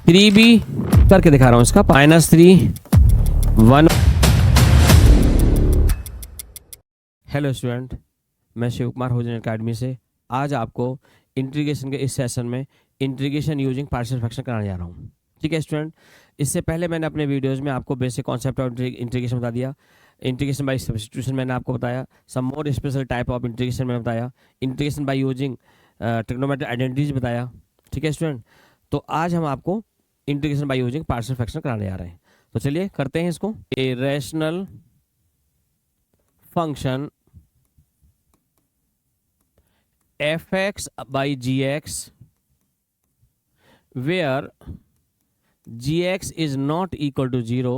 3b करके दिखा रहा हूँ इसका, -3 1। हेलो स्टूडेंट, मैं शिव कुमार होजन अकेडमी से आज आपको इंटीग्रेशन के इस सेशन में इंटीग्रेशन यूजिंग पार्शियल फ्रैक्शन कराने जा रहा हूँ। ठीक है स्टूडेंट, इससे पहले मैंने अपने वीडियोस में आपको बेसिक कॉन्सेप्ट ऑफ इंटीग्रेशन बता दिया। इंटीग्रेशन बाय सब्स्टिट्यूशन मैंने आपको बताया, some more special type of integration मैंने बताया, integration by using trigonometric identities बताया। ठीक है स्टूडेंट, तो आज हम आपको integration by using partial fraction कराने जा रहे हैं। तो चलिए करते हैं इसको। A rational function fx by gx where gx is not equal to 0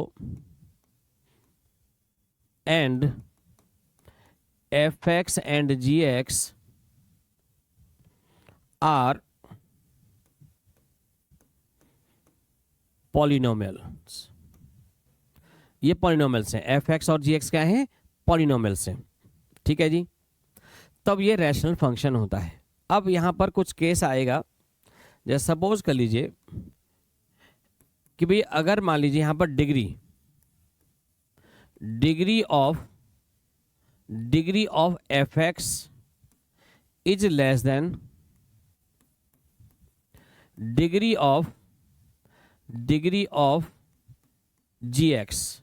and fx and gx are polynomials। ये पॉलिनोमियल्स हैं, fx और gx क्या है? पॉलिनोमियल्स हैं। ठीक है जी, तब ये रैशनल फंक्शन होता है। अब यहां पर कुछ केस आएगा, जैसे सपोज कर लीजिए कि भाई अगर मान लीजिए यहां पर degree of f x is less than degree of g x.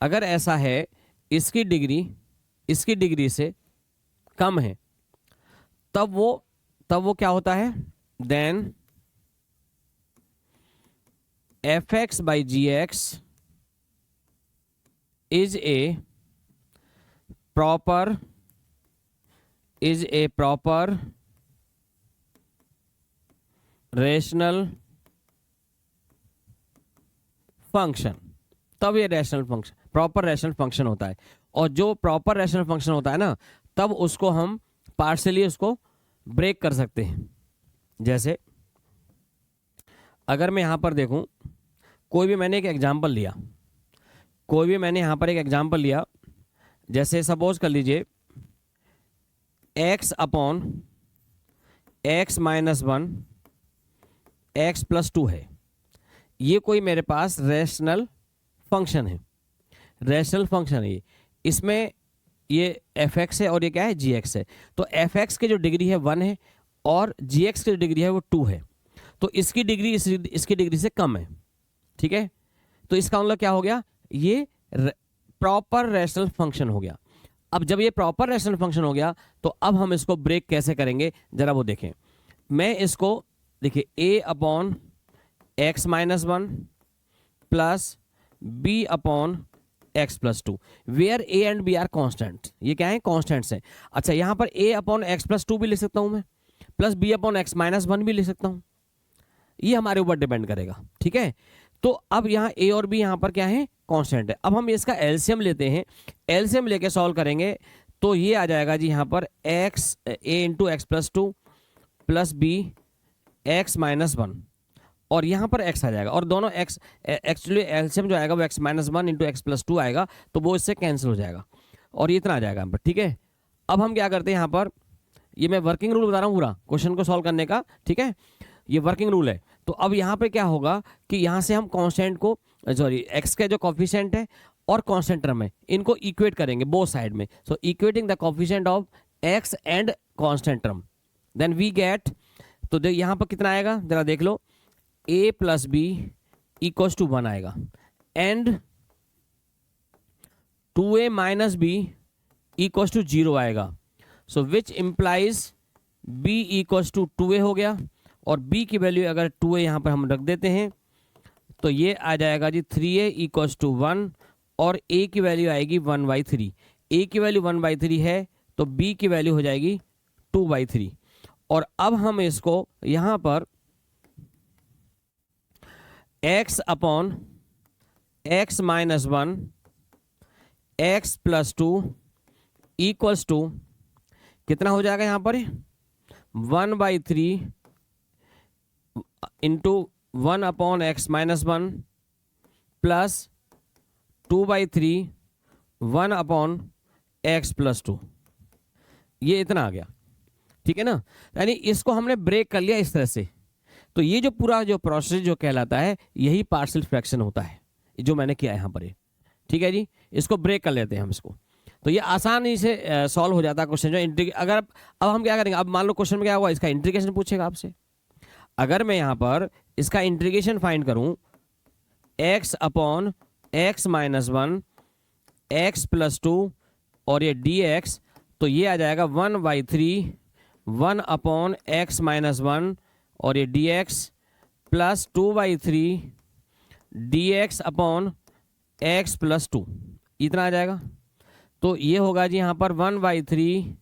अगर ऐसा है, इसकी डिग्री से कम है, तब वो क्या होता है? Then f x by g x is a proper rational function. तब ये प्रॉपर रैशनल फंक्शन होता है। और जो प्रॉपर रैशनल फंक्शन होता है ना, तब उसको हम पार्शियली उसको ब्रेक कर सकते हैं। जैसे अगर मैं यहां पर देखूं, कोई भी मैंने यहां पर एक एग्जांपल लिया, जैसे सपोज कर लीजिए x upon x minus 1 x plus 2 है। ये कोई मेरे पास रैशनल फंक्शन है, इसमें ये एफ एक्स है और ये क्या है? जी एक्स है। तो एफ एक्स की जो डिग्री है 1 है और जी एक्स की जो डिग्री है वो 2 है। तो इसकी डिग्री इसकी डिग्री से कम है। ठीक है, तो इसका मतलब क्या हो गया? ये प्रॉपर रैशनल फंक्शन हो गया। अब जब ये प्रॉपर रैशनल फंक्शन हो गया, तो अब हम इसको ब्रेक कैसे करेंगे जरा वो देखें। मैं इसको देखिए a upon x minus 1 plus b upon x plus 2 where a and b are constant. ये क्या है? कॉन्स्टेंट्स हैं। अच्छा, यहां पर a अपॉन एक्स प्लस 2 भी लिख सकता हूं मैं, plus b upon x minus 1 भी लिख सकता हूं। ये हमारे ऊपर डिपेंड करेगा। ठीक है, तो अब यहाँ a और b यहां पर क्या है? कांस्टेंट है। अब हम इसका एलसीएम लेते हैं, एलसीएम लेके सॉल्व करेंगे तो ये आ जाएगा जी यहां पर x a into x plus 2 plus b x minus 1 और यहां पर x आ जाएगा। और दोनों x एक्चुअली एलसीएम जो आएगा वो x minus 1 into x plus 2 आएगा, तो वो इससे कैंसिल हो जाएगा और ये इतना आ जाएगा यहाँ पर। ठीक है, अब हम क्या करते हैं यहाँ पर, ये मैं वर्किंग रूल बता रहा हूँ पूरा क्वेश्चन को सॉल्व करने का। ठीक है, ये वर्किंग रूल है। तो अब यहाँ पे क्या होगा कि यहाँ से हम कांस्टेंट को एक्स का जो कोफिशिएंट है और कांस्टेंट टर्म है, इनको इक्वेट करेंगे बोथ साइड में। So equating the coefficient of x and constant term, then we get, तो यहाँ पर कितना आएगा जरा देख लो, a plus b equals to 1 आएगा and 2a minus b equals to 0 आएगा। So which implies b equals to 2a हो गया और b की वैल्यू अगर 2a यहां पर हम रख देते हैं तो ये आ जाएगा जी 3a इक्वल्स टू 1 और a की वैल्यू आएगी 1/3। a की वैल्यू 1/3 है तो b की वैल्यू हो जाएगी 2/3। और अब हम इसको यहां पर x upon x minus 1 x plus 2 equals to कितना हो जाएगा यहां पर? 1/3 into 1 upon x minus 1 plus 2/3 1 upon x plus 2, ये इतना आ गया। ठीक है ना, यानी इसको हमने ब्रेक कर लिया इस तरह से। तो ये जो पूरा जो प्रोसेस जो कहलाता है यही पार्शियल फ्रैक्शन होता है, जो मैंने किया यहाँ पर ये। ठीक है जी, इसको ब्रेक कर लेते हैं हम इसको। तो ये आसानी से सॉल्व हो जाता है क्वेश्चन जो अगर अब हम क्या करेंगे, अब मान लो क्वेश्चन में क्या हुआ, इसका इंटीग्रेशन पूछेगा आपसे। अगर मैं यहाँ पर इसका इंटीग्रेशन फाइंड करूं x upon x minus 1 x plus 2 और ये dx, तो ये आ जाएगा 1/3 1 अपॉन x माइनस 1 और ये dx plus 2/3 dx upon x plus 2, इतना आ जाएगा। तो ये होगा जी यहाँ पर 1/3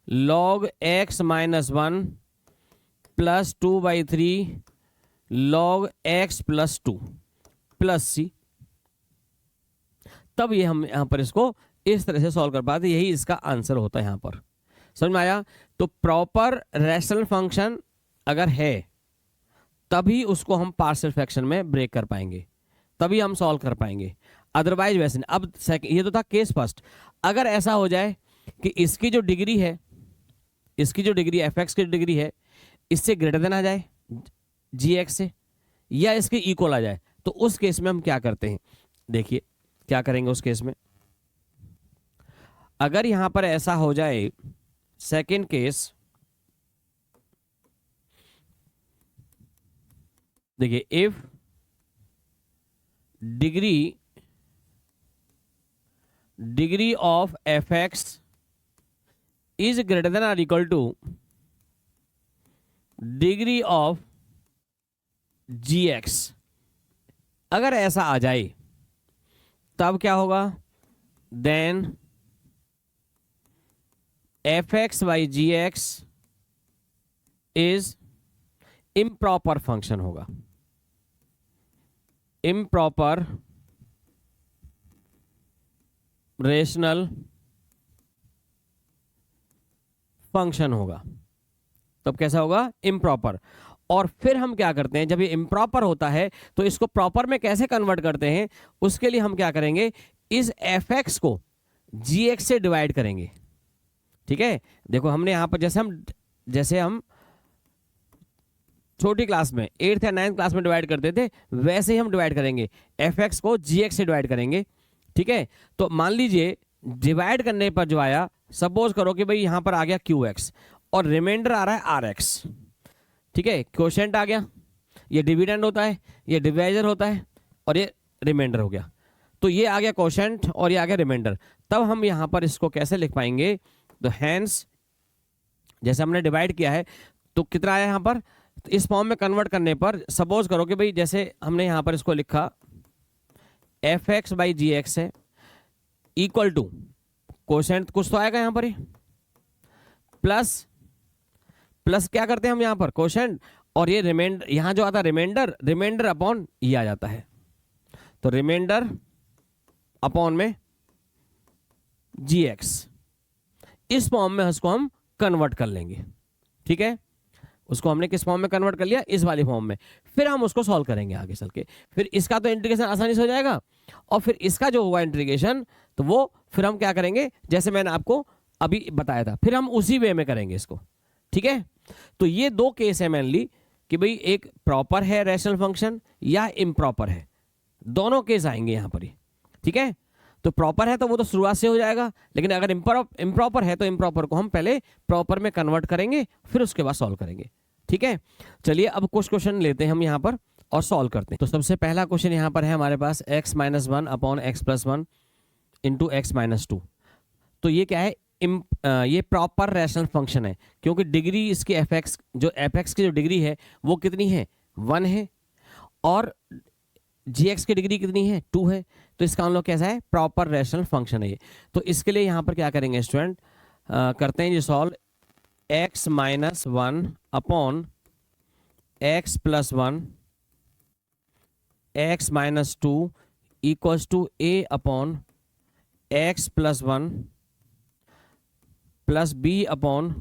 log x minus 1 plus 2/3 log x plus 2 plus c। तब ये हम यहां पर इसको इस तरह से सॉल्व कर पाते, यही इसका आंसर होता है यहां पर। समझ में आया? तो प्रॉपर रैशनल फंक्शन अगर है तभी उसको हम पार्शियल फ्रैक्शन में ब्रेक कर पाएंगे, तभी हम सॉल्व कर पाएंगे, अदरवाइज वैसे नहीं। अब ये तो था केस फर्स्ट। अगर ऐसा हो जाए कि इसकी जो डिग्री है, इसकी जो डिग्री एफ एक्स की डिग्री है इससे ग्रेटर देन आ जाए जी एक्स से, या इसके इक्वल आ जाए, तो उस केस में हम क्या करते हैं, देखिए क्या करेंगे उस केस में। अगर यहां पर ऐसा हो जाए, सेकेंड केस, देखिए if degree of f x is greater than और equal to degree of g x, अगर ऐसा आ जाए तब क्या होगा, then f x by g x is improper function होगा, इम्प्रॉपर रेशनल फंक्शन होगा। तब कैसा होगा, इम्प्रॉपर। और फिर हम क्या करते हैं, जब ये इम्प्रॉपर होता है तो इसको प्रॉपर में कैसे कन्वर्ट करते हैं, उसके लिए हम क्या करेंगे, इस एफ एक्स को जी एक्स से डिवाइड करेंगे। ठीक है, देखो हमने यहां पर जैसे हम छोटी क्लास में 8th या 9th क्लास में डिवाइड करते थे, वैसे ही हम डिवाइड करेंगे, एफ एक्स को जी एक्स से डिवाइड करेंगे। ठीक है, तो मान लीजिए डिवाइड करने पर जो आया, सपोज करो कि भाई यहां पर आ गया क्यू एक्स और रिमाइंडर आ रहा है आर एक्स। ठीक है, क्वोशिएंट आ गया, ये डिविडेंड होता है, ये डिवाइजर होता है, और ये रिमाइंडर हो गया। तो ये आ गया क्वोशिएंट और ये आ गया रिमाइंडर। तब हम यहां पर इसको कैसे लिख पाएंगे, तो हैंस जैसे हमने डिवाइड किया है तो कितना आया यहां पर, तो इस फॉर्म में कन्वर्ट करने पर सपोज करो कि भाई जैसे हमने यहां पर इसको लिखा f x by g x है इक्वल टू क्वोशिएंट कुछ तो आएगा यहां पर ही, प्लस क्या करते हैं हम यहां पर क्वोशिएंट, और ये रिमाइंडर, यहां जो आता है रिमाइंडर अपॉन ये आ जाता है, तो रिमाइंडर अपॉन में जी एक्स, इस फॉर्म में उसको हम कन्वर्ट कर लेंगे। ठीक है, उसको हमने किस फॉर्म में कन्वर्ट कर लिया, इस वाली फॉर्म में। फिर हम उसको सॉल्व करेंगे आगे चल के। फिर इसका तो इंटीग्रेशन आसानी से हो जाएगा, और फिर इसका जो होगा इंटीग्रेशन, तो वो फिर हम क्या करेंगे, जैसे मैंने आपको अभी बताया था, फिर हम उसी वे में करेंगे इसको। ठीक है, तो ये दो केस है मेनली, कि भाई एक प्रॉपर है रैशनल फंक्शन या इम्प्रॉपर है, दोनों केस आएंगे यहां पर ही। ठीक है, तो प्रॉपर है तो वो तो शुरुआत से हो जाएगा, लेकिन अगर इम्प्रॉपर है तो इम्प्रॉपर को हम पहले प्रॉपर में कन्वर्ट करेंगे, फिर उसके बाद सॉल्व करेंगे। ठीक है, चलिए अब कुछ क्वेश्चन लेते हैं हम यहाँ पर और सॉल्व करते हैं। तो सबसे पहला क्वेश्चन यहाँ पर है हमारे पास x minus 1 upon x plus 1 into x minus 2। तो ये क्या है, ये प्रॉपर रैशनल फंक्शन है, क्योंकि डिग्री इसकी एफ एक्स की जो डिग्री है वो कितनी है, 1 है, और जी एक्स की डिग्री कितनी है, 2 है। तो इसका हम लोग कैसा है, प्रॉपर रैशनल फंक्शन है ये। तो इसके लिए यहाँ पर क्या करेंगे स्टूडेंट, करते हैं ये solve, x minus 1 upon x plus 1 x minus 2 equals to a upon x plus 1 plus b upon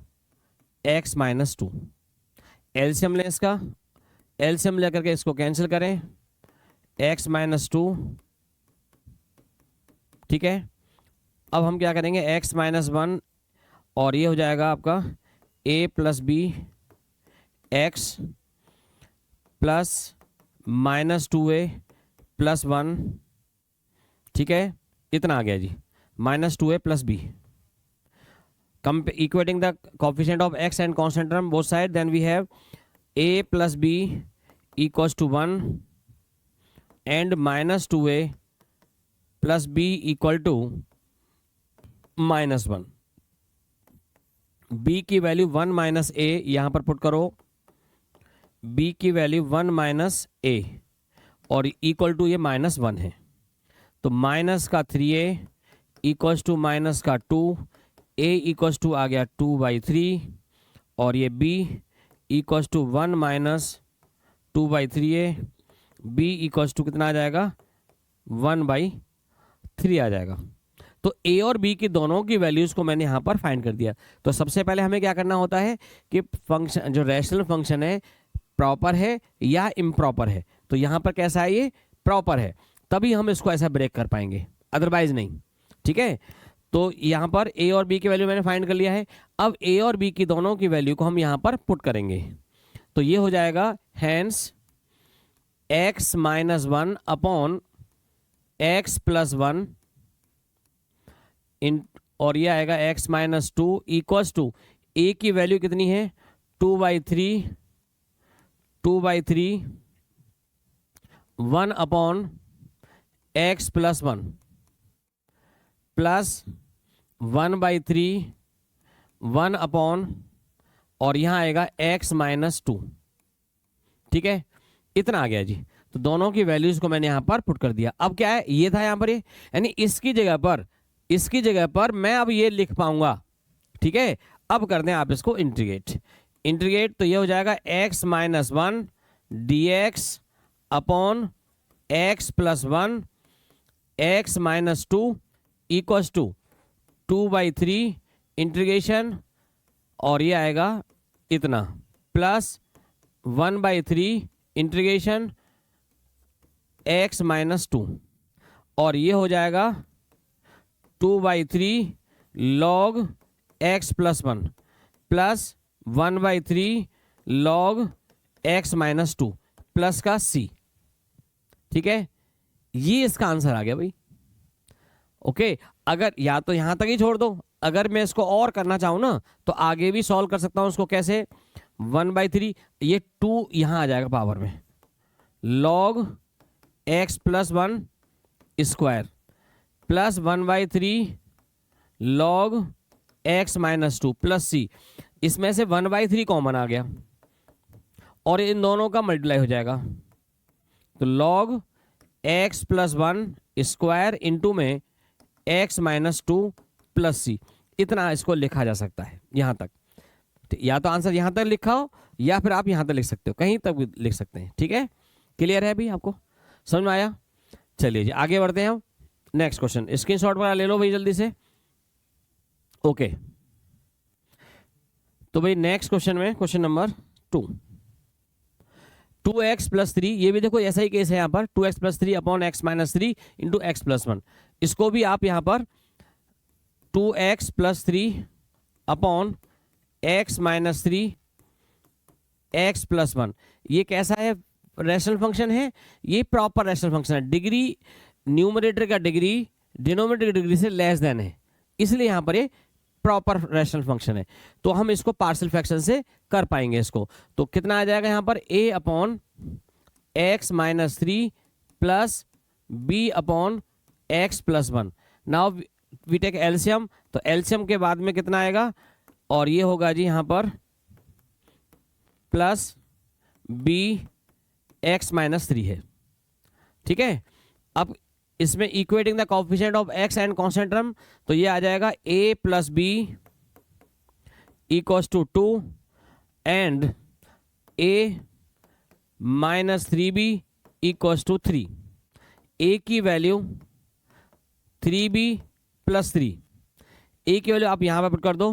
x minus 2। LCM लें इसका, एलसीएम लेकर के इसको कैंसिल करें, x माइनस 2। ठीक है, अब हम क्या करेंगे, x माइनस 1 और ये हो जाएगा आपका a plus b x plus -2a plus 1, ठीक है, इतना आ गया जी, -2a plus b, equating the coefficient of x and constant term both side, then we have a plus b equals to 1 and -2a plus b equal to -1। b की value 1 minus ए यहां पर put करो, b की value 1 minus ए और equal to ये -1 है, तो minus का 3a इक्वल्स टू माइनस का 2, a इक्वल्स टू आ गया 2/3 और ये b equals to 1 minus 2/3a, b equals to कितना आ जाएगा 1/3 आ जाएगा। तो a और b की दोनों की वैल्यूज़ को मैंने यहाँ पर फाइंड कर दिया। तो सबसे पहले हमें क्या करना होता है कि फंक्शन, जो रैशनल फंक्शन है, प्रॉपर है या इम्प्रॉपर है। तो यहाँ पर कैसा है, ये प्रॉपर है, तभी हम इसको ऐसा ब्रेक कर पाएंगे, अदरवाइज नहीं। ठीक है, तो यहाँ पर a और b की वैल्यू मैंने फाइंड कर लिया है। अब a और b की दोनों की वैल्यू को हम यहाँ पर पुट करेंगे, तो ये हो जाएगा hence x minus 1 upon x plus 1 इन, और ये आएगा x minus 2 equals to a की वैल्यू कितनी है 2/3 1 upon x plus 1 plus 1/3 1 upon, और यहाँ आएगा x माइनस 2। ठीक है, इतना आ गया जी। तो दोनों की वैल्यूज को मैंने यहाँ पर पुट कर दिया। अब क्या है, ये था यहाँ पर, ये यानी इसकी जगह पर मैं अब ये लिख पाऊंगा। ठीक है, अब करते हैं आप इसको इंटीग्रेट, तो ये हो जाएगा x minus 1 dx upon x plus 1 x minus 2 equals to 2/3 integration, और ये आएगा इतना प्लस 1/3 इंटीग्रेशन x माइनस 2, और ये हो जाएगा 2/3 log x plus 1 plus 1/3 log x minus 2 plus का c। ठीक है, ये इसका आंसर आ गया भाई। ओके, अगर या तो यहां तक ही छोड़ दो, अगर मैं इसको और करना चाहूं ना तो आगे भी सॉल्व कर सकता हूं उसको। कैसे, 1/3, ये 2 यहां आ जाएगा पावर में, log x plus 1 square plus 1/3 log x minus 2 plus c। इसमें से 1/3 कॉमन आ गया और इन दोनों का मल्टीप्लाई हो जाएगा, तो log x plus 1 square into में x माइनस 2 प्लस c। इतना इसको लिखा जा सकता है यहां तक। या तो आंसर यहां तक लिखा हो या फिर आप यहां तक लिख सकते हो, कहीं तक भी लिख सकते हैं। ठीक है, क्लियर है अभी आपको, समझ में आया? चलिए जी आगे बढ़ते हैं हम। नेक्स्ट क्वेश्चन, स्क्रीनशॉट वगैरह ले लो भाई जल्दी से। ओके, तो भाई नेक्स्ट क्वेश्चन में क्वेश्चन नंबर 2x प्लस 3, ये भी देखो ऐसा ही केस है यहाँ पर, 2x plus 3 upon x minus 3 into x plus 1। इसको भी आप यहाँ पर 2x plus 3 upon x minus 3 x plus 1, ये कैसा है, रैशनल फंक्शन है, ये प्रॉपर रैशनल फंक्शन है। डिग्री, न्यूमरेटर का डिग्री डिनोमिनेटर की डिग्री से लेस देन है, इसलिए यहाँ पर ये प्रॉपर रैशनल फंक्शन है। तो हम इसको पार्शियल फ्रैक्शन से कर पाएंगे इसको। तो कितना आ जाएगा यहाँ पर, a upon x minus 3 plus b upon x plus 1। Now we take LCM, तो एलसीएम के बाद में कितना आएगा, और ये होगा जी यहाँ पर प्लस b x माइनस 3 है। ठीक है, अब इसमें equating the coefficient of x and constant term, तो ये आ जाएगा a plus b equals to 2 and a minus 3b equals to 3। a की वैल्यू 3b प्लस 3, a की वैल्यू आप यहां पर पुट कर दो,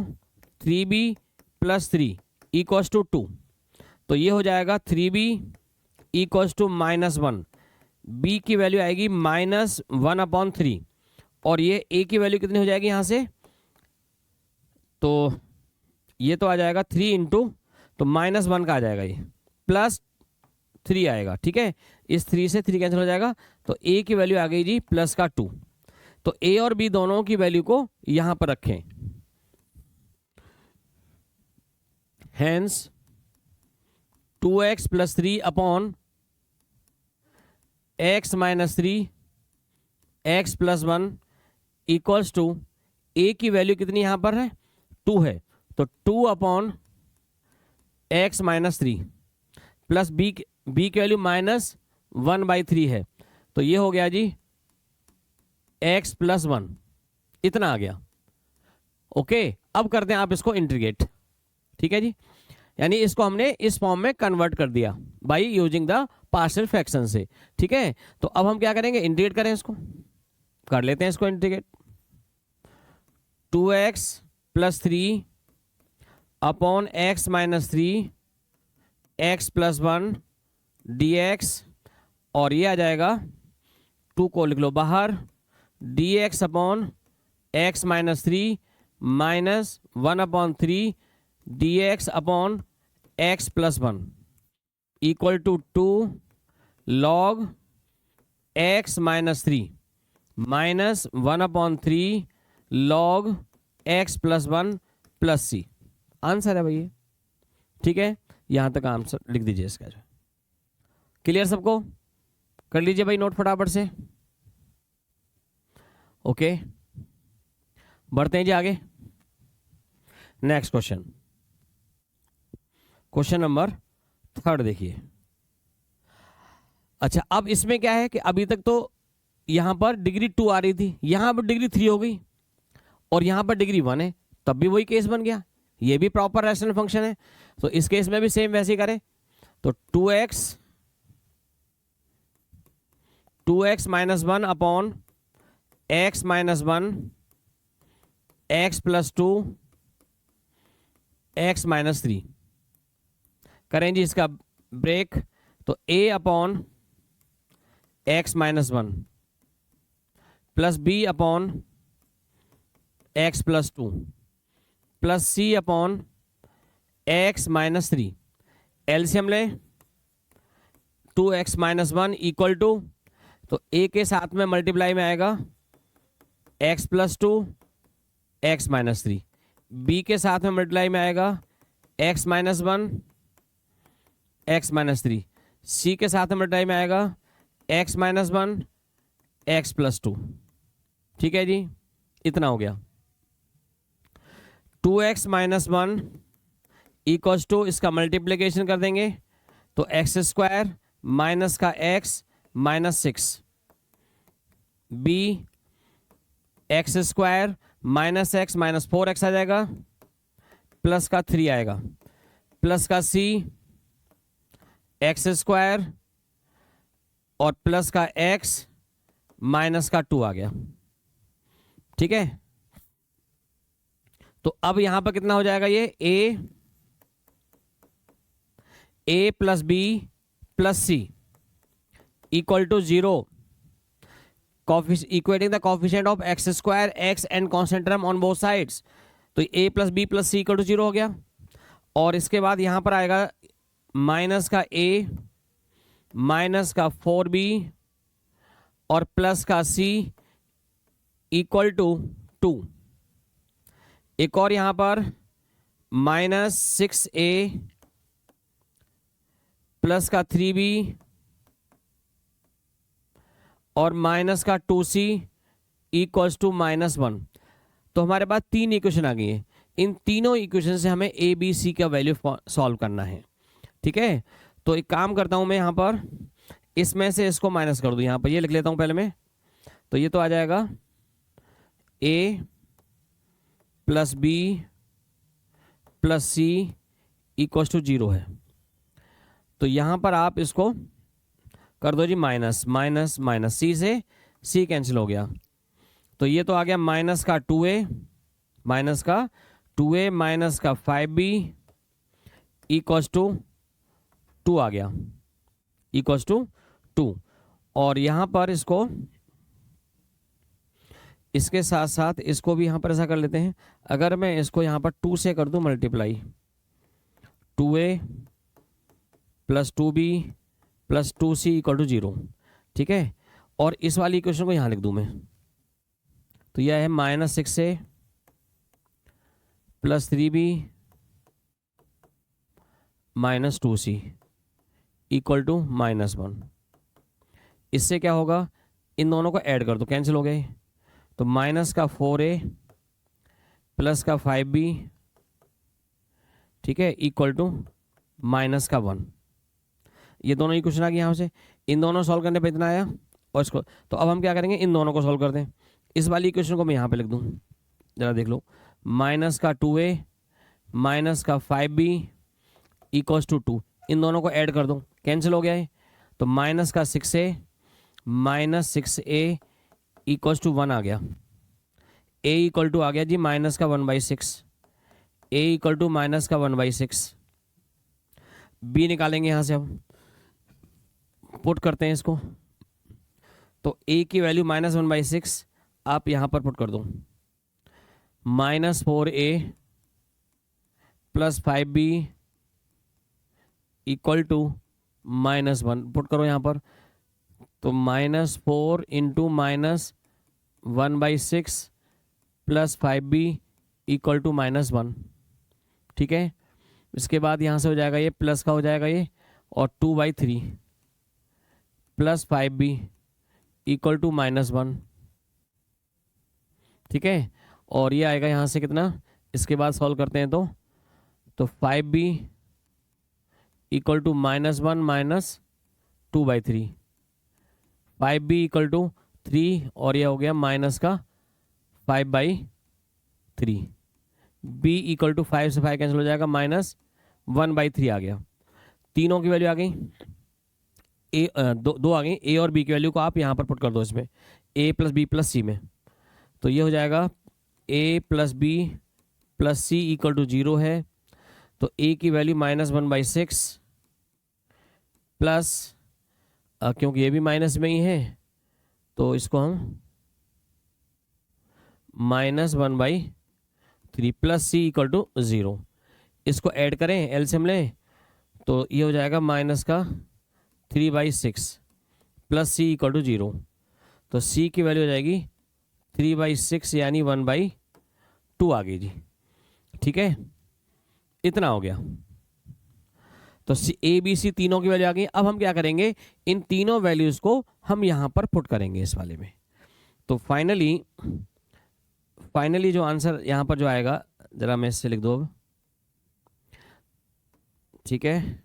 3b प्लस 3 इक्वल्स टू 2, तो ये हो जाएगा 3b इक्वल्स टू -1, b की वैल्यू आएगी -1 अपॉन 3, और ये a की वैल्यू कितनी हो जाएगी यहां से, तो ये तो आ जाएगा 3 इंटू, तो -1 का आ जाएगा ये, प्लस 3 आएगा, ठीक है। इस 3 से 3 कैंसिल हो जाएगा, तो a की वैल्यू आ गई जी प्लस का 2। तो a और b दोनों की वैल्यू को यहां पर रखें, hence 2x plus 3 upon x minus 3 x plus 1 equals to a की वैल्यू कितनी यहां पर है 2 है, तो 2 upon x minus 3 plus b की वैल्यू -1/3 है, तो ये हो गया जी x प्लस 1, इतना आ गया। ओके, अब करते हैं आप इसको इंटीग्रेट, ठीक है जी। यानी इसको हमने इस फॉर्म में कन्वर्ट कर दिया by using the partial fraction से, ठीक है। तो अब हम क्या करेंगे, इंटीग्रेट करें, इसको कर लेते हैं, इसको integrate. 2x plus 3 upon x minus 3 x plus 1 dx, और ये आ जाएगा 2 को लिख लो बाहर, dx upon x minus 3 minus 1/3 dx upon x plus 1 equal to 2 log x minus 3 minus 1/3 log x plus 1 plus c। Answer है भैया, ठीक है। यहां तक आंसर लिख दीजिए इसका। क्लियर सबको? कर लीजिए भाई नोट फटाफट से। ओके, बढ़ते हैं जी आगे। नेक्स्ट क्वेश्चन, क्वेश्चन नंबर 3 देखिए। अच्छा, अब इसमें क्या है कि अभी तक तो यहां पर डिग्री 2 आ रही थी, यहां पर डिग्री 3 हो गई, और यहां पर डिग्री 1 है, तब भी वही केस बन गया। ये भी प्रॉपर रैशनल फंक्शन है, तो इस केस में भी सेम वैसे ही करें। तो 2x minus 1 upon x minus 1 x plus 2 x minus 3 करें जी इसका ब्रेक। तो a upon x minus 1 plus b upon x plus 2 plus c upon x minus 3। LCM लें, 2x माइनस 1 इक्वल टू, तो a के साथ में मल्टीप्लाई में आएगा x plus 2 x minus 3, b के साथ में मल्टीप्लाई में आएगा x minus 1 x minus 3, c के साथ में मल्टीप्लाई में आएगा x माइनस 1 x प्लस 2। ठीक है जी, इतना हो गया। 2x माइनस 1 इक्वल्स टू, इसका मल्टीप्लीकेशन कर देंगे, तो एक्स स्क्वायर माइनस का x minus 6, b x square minus x minus 4x आ जाएगा, प्लस का 3 आएगा, प्लस का c एक्स स्क्वायर और प्लस का x माइनस का 2 आ गया। ठीक है, तो अब यहां पर कितना हो जाएगा, ये a plus b plus C equal to 0, equating the coefficient of x square x and constant term on both sides. तो a plus b plus C equal to 0 हो गया, और इसके बाद यहां पर आएगा माइनस का a माइनस का 4b और प्लस का c इक्वल टू 2। एक और यहां पर माइनस 6a प्लस का 3b और माइनस का 2c इक्वल्स टू -1। तो हमारे पास 3 इक्वेशन आ गई है। इन तीनों इक्वेशन से हमें a b c का वैल्यू सॉल्व करना है। ठीक है, तो एक काम करता हूं मैं, यहां पर इसमें से इसको माइनस कर दूं, यहां पर ये लिख लेता हूं पहले मैं। तो ये तो आ जाएगा a plus b plus c equals to 0 है। तो यहां पर आप इसको कर दो जी माइनस माइनस माइनस, c से c कैंसिल हो गया, तो ये तो आ गया माइनस का 2a माइनस का 2a माइनस का 5b इक्वल्स टू 2 आ गया, इक्वल्स टू 2। और यहां पर इसको, इसके साथ साथ इसको भी यहां पर ऐसा कर लेते हैं। अगर मैं इसको यहां पर 2 से कर दूं multiply, 2a plus 2b plus 2c equal to 0, ठीक है। और इस वाली इक्वेशन को यहाँ लिख दूँ मैं, तो यह है -6a plus 3b minus 2c equal to -1। इससे क्या होगा, इन दोनों को ऐड कर दो, कैंसिल हो गए, तो माइनस का 4a प्लस का 5b, ठीक है, इक्वल टू माइनस का 1। ये दोनों इक्वेशन आ गई यहाँ से, इन दोनों सॉल्व करने पे इतना आया। और इसको तो अब हम क्या करेंगे, इन दोनों को सॉल्व कर दें। इस वाली इक्वेशन को मैं यहाँ पे लिख दूँ, जरा देख लो, माइनस का 2a माइनस का 5b इक्वल्स टू 2, इन दोनों को ऐड कर दो, कैंसिल हो गया है, तो माइनस का 6a minus 6a equals to 1 आ गया। a इक्वल टू आ गया जी माइनस का 1/6, a इक्वल टू माइनस का 1/6। b निकालेंगे यहाँ से, अब पुट करते हैं इसको, तो a की वैल्यू -1/6 आप यहाँ पर पुट कर दो, -4a plus 5b equal to -1 put करो यहाँ पर, तो -4 into -1/6 plus 5b equal to -1, ठीक है। इसके बाद यहाँ से हो जाएगा ये प्लस का हो जाएगा ये, और 2/3 प्लस 5b इक्वल टू -1, ठीक है। और ये आएगा यहाँ से कितना, इसके बाद सॉल्व करते हैं तो 5b equal to -1 minus 2/3, 5b equal to 3, और ये हो गया माइनस का 5/3, b इक्वल टू 5 से 5 कैंसिल हो जाएगा, -1/3 आ गया। तीनों की वैल्यू आ गई, दो आ गई, a और b की वैल्यू को आप यहाँ पर पुट कर दो इसमें, a plus b plus c में, तो ये हो जाएगा a plus b plus c equal to 0 है, तो a की वैल्यू -1/6 प्लस, क्योंकि ये भी माइनस में ही है तो इसको हम -1/3 प्लस c इक्वल टू 0, इसको ऐड करें, एलसीएम लें, तो ये हो जाएगा माइनस का 3/6 प्लस c इक्वल टू 0, तो c की वैल्यू हो जाएगी 3/6 यानी 1/2 आ गई जी, ठीक है। इतना हो गया, तो ए बी सी तीनों की वैल्यू आ गई। अब हम क्या करेंगे, इन तीनों वैल्यूज को हम यहां पर पुट करेंगे इस वाले में, तो फाइनली जो आंसर यहां पर जो आएगा, जरा मैं इससे लिख दो अब, ठीक है।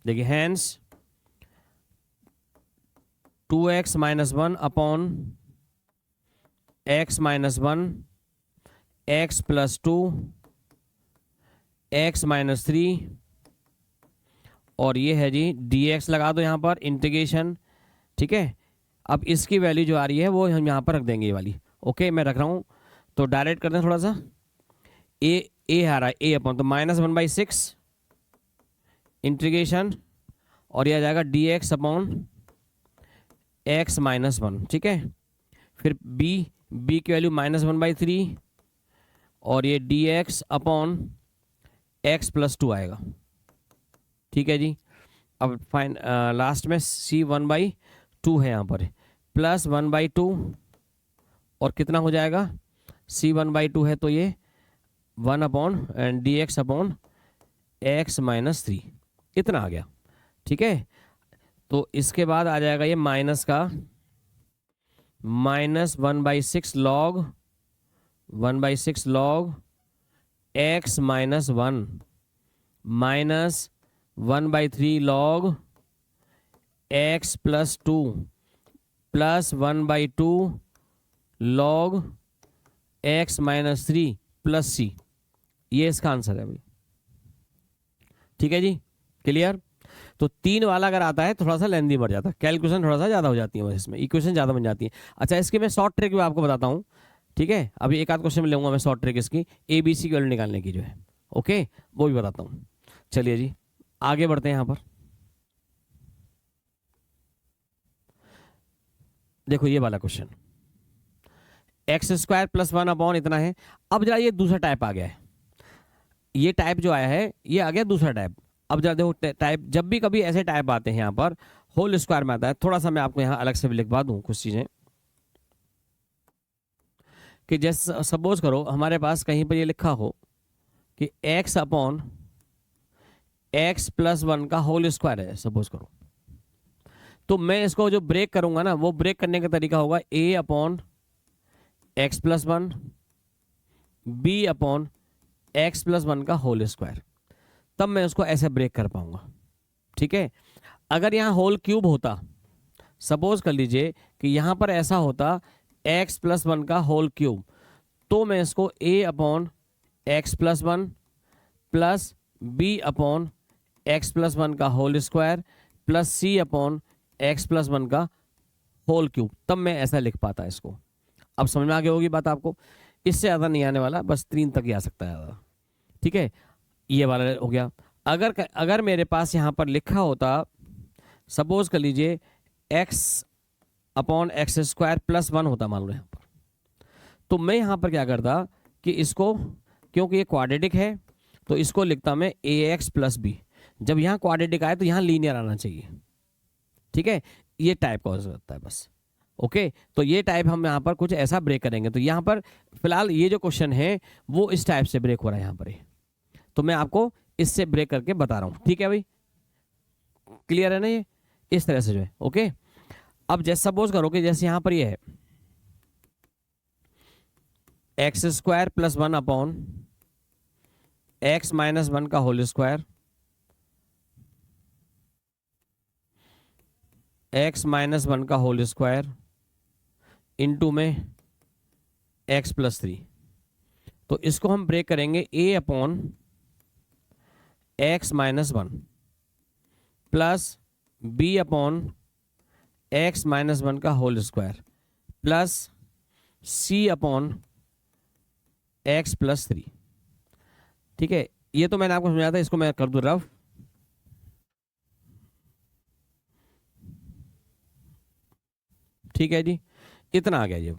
देखिए, hence 2x - 1 upon x - 1 x plus 2 x - 3, और ये है जी dx लगा दो यहाँ पर इंटीग्रेशन, ठीक है। अब इसकी वैल्यू जो आ रही है वो हम यहाँ पर रख देंगे, ये वाली, ओके मैं रख रहा हूँ, तो डायरेक्ट करते हैं थोड़ा सा, a आ रहा है a अपॉन, तो -1/6 इंटीग्रेशन, और यह आ जाएगा dx अपॉन x - 1, ठीक है। फिर b की वैल्यू -1/3, और ये dx अपॉन x प्लस 2 आएगा, ठीक है जी। अब फाइन लास्ट में c 1/2 है यहाँ पर, प्लस 1/2, और कितना हो जाएगा, c 1/2 है तो ये 1 अपॉन dx अपॉन x - 3, इतना आ गया, ठीक है। तो इसके बाद आ जाएगा ये माइनस का -1/6 log x - 1 minus 1/3 log x plus 2 plus 1/2 log x - 3 plus c, ये इसका आंसर है भाई, ठीक है जी, क्लियर। तो 3 वाला अगर आता है थोड़ा सा लेंदी बढ़ जाता है, कैलकुलेशन थोड़ा सा ज़्यादा हो जाती है, इसमें इक्वेशन ज़्यादा बन जाती है। अच्छा, इसकी मैं शॉर्ट ट्रिक भी आपको बताता हूँ, ठीक है। अभी एक आध क्वेश्चन में लूँगा मैं शॉर्ट ट्रिक इसकी, ए बी सी की वैल्यू निकालने की जो है, ओके, वो भी बताता हूँ। चलिए जी आगे बढ़ते हैं यहाँ पर, देखो ये वाला क्वेश्चन, x² + 1 अपॉन इतना है। अब जरा ये दूसरा टाइप आ गया है, ये टाइप जो आया है ये आ गया दूसरा टाइप, अब जरा देखो टाइप, जब भी कभी ऐसे टाइप आते हैं यहाँ पर होल स्क्वायर में आता है, थोड़ा सा मैं आपको यहाँ अलग से भी लिखवा दूँ कुछ चीज़ें, कि जैसे सपोज करो हमारे पास कहीं पर ये लिखा हो कि x अपॉन x प्लस 1 का होल स्क्वायर है सपोज करो, तो मैं इसको जो ब्रेक करूंगा ना, वो ब्रेक करने का तरीका होगा a upon x plus 1 b upon x plus 1 का होल स्क्वायर, तब मैं उसको ऐसे ब्रेक कर पाऊंगा। ठीक है, अगर यहाँ होल क्यूब होता, सपोज कर लीजिए कि यहाँ पर ऐसा होता x प्लस 1 का होल क्यूब, तो मैं इसको a upon x plus 1 plus b upon x plus 1 का whole square plus c upon x plus 1 का होल क्यूब, तब मैं ऐसा लिख पाता इसको। अब समझ में आ गई होगी बात आपको, इससे ज़्यादा नहीं आने वाला, बस 3 तक ही आ सकता है ज़्यादा। ठीक है, ये वाला हो गया। अगर मेरे पास यहाँ पर लिखा होता, सपोज कर लीजिए x upon x square plus 1 होता मान लो यहाँ पर, तो मैं यहाँ पर क्या करता कि इसको, क्योंकि ये क्वाड्रेटिक है तो इसको लिखता मैं ए एक्स प्लस बी। जब यहाँ क्वाड्रेटिक आए तो यहाँ लीनियर आना चाहिए। ठीक है, ये टाइप का हो सकता है बस। ओके, तो ये टाइप हम यहाँ पर कुछ ऐसा ब्रेक करेंगे। तो यहाँ पर फिलहाल ये जो क्वेश्चन है वो इस टाइप से ब्रेक हो रहा है यहाँ पर, तो मैं आपको इससे ब्रेक करके बता रहा हूँ। ठीक है भाई, क्लियर है ना ये, इस तरह से जो है। ओके, अब जैसे सपोज करो कि जैसे यहाँ पर ये है x square plus 1 upon x minus 1 का होल स्क्वायर, एक्स माइनस 1 का होल स्क्वायर इंटू में एक्स प्लस 3। तो इसको हम ब्रेक करेंगे a upon x minus 1 plus b upon x minus 1 का whole square plus c upon x plus 3। ठीक है, ये तो मैंने आपको समझाया था, इसको मैं कर दूं रफ। ठीक है जी, इतना आ गया जी।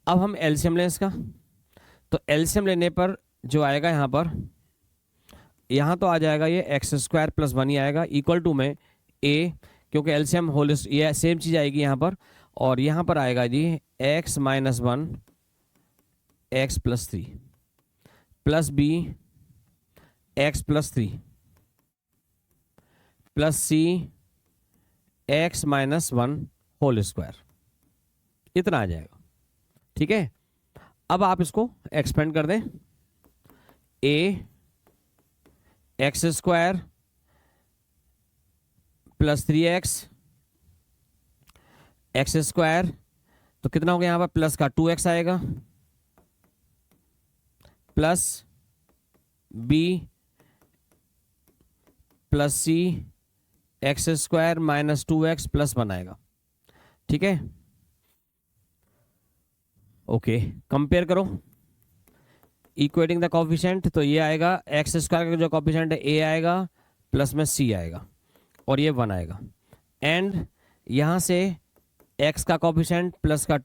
अब हम एलसीएम लें इसका, तो एलसीएम लेने पर जो आएगा यहाँ पर, यहाँ तो आ जाएगा ये एक्स स्क्वायर प्लस 1 ही आएगा इक्वल टू में ए, क्योंकि एलसीएम होल ये सेम चीज़ आएगी यहाँ पर, और यहाँ पर आएगा जी x minus 1 x plus 3 plus b x plus 3 plus c x minus 1 whole square, इतना आ जाएगा। ठीक है, अब आप इसको एक्सपेंड कर दें, a x square plus 3x x square, तो कितना हो गया यहाँ पर प्लस का 2x आएगा plus b plus c x square minus 2x plus 1 आएगा। ठीक है, ओके, कंपेयर करो इक्वेटिंग द कोफिशिएंट, तो ये आएगा एक्स स्क्वायर का जो कोफिशिएंट है ए आएगा प्लस में सी आएगा और ये 1 आएगा, एंड यहाँ से एक्स का कोफिशिएंट प्लस का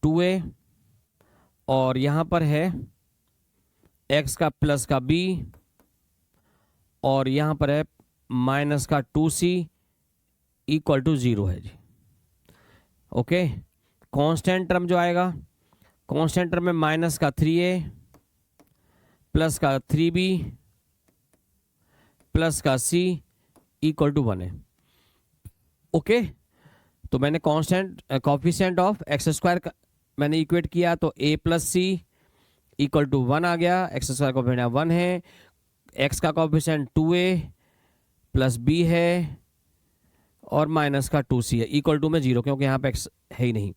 2a और यहाँ पर है एक्स का प्लस का b और यहाँ पर है माइनस का 2c इक्वल टू 0 है जी। ओके, कांस्टेंट टर्म जो आएगा, कांस्टेंट टर्म में माइनस का 3a प्लस का 3b प्लस का c इक्वल टू 1 है। ओके, तो मैंने constant coefficient of x square मैंने इक्वेट किया, तो a plus C equal to 1 आ गया, एक्स स्क्वायर कोफिशिएंट 1 है, एक्स का कोफिशिएंट 2a प्लस b है और माइनस का 2c है इक्वल टू में 0, क्योंकि यहाँ पे एक्स है ही नहीं।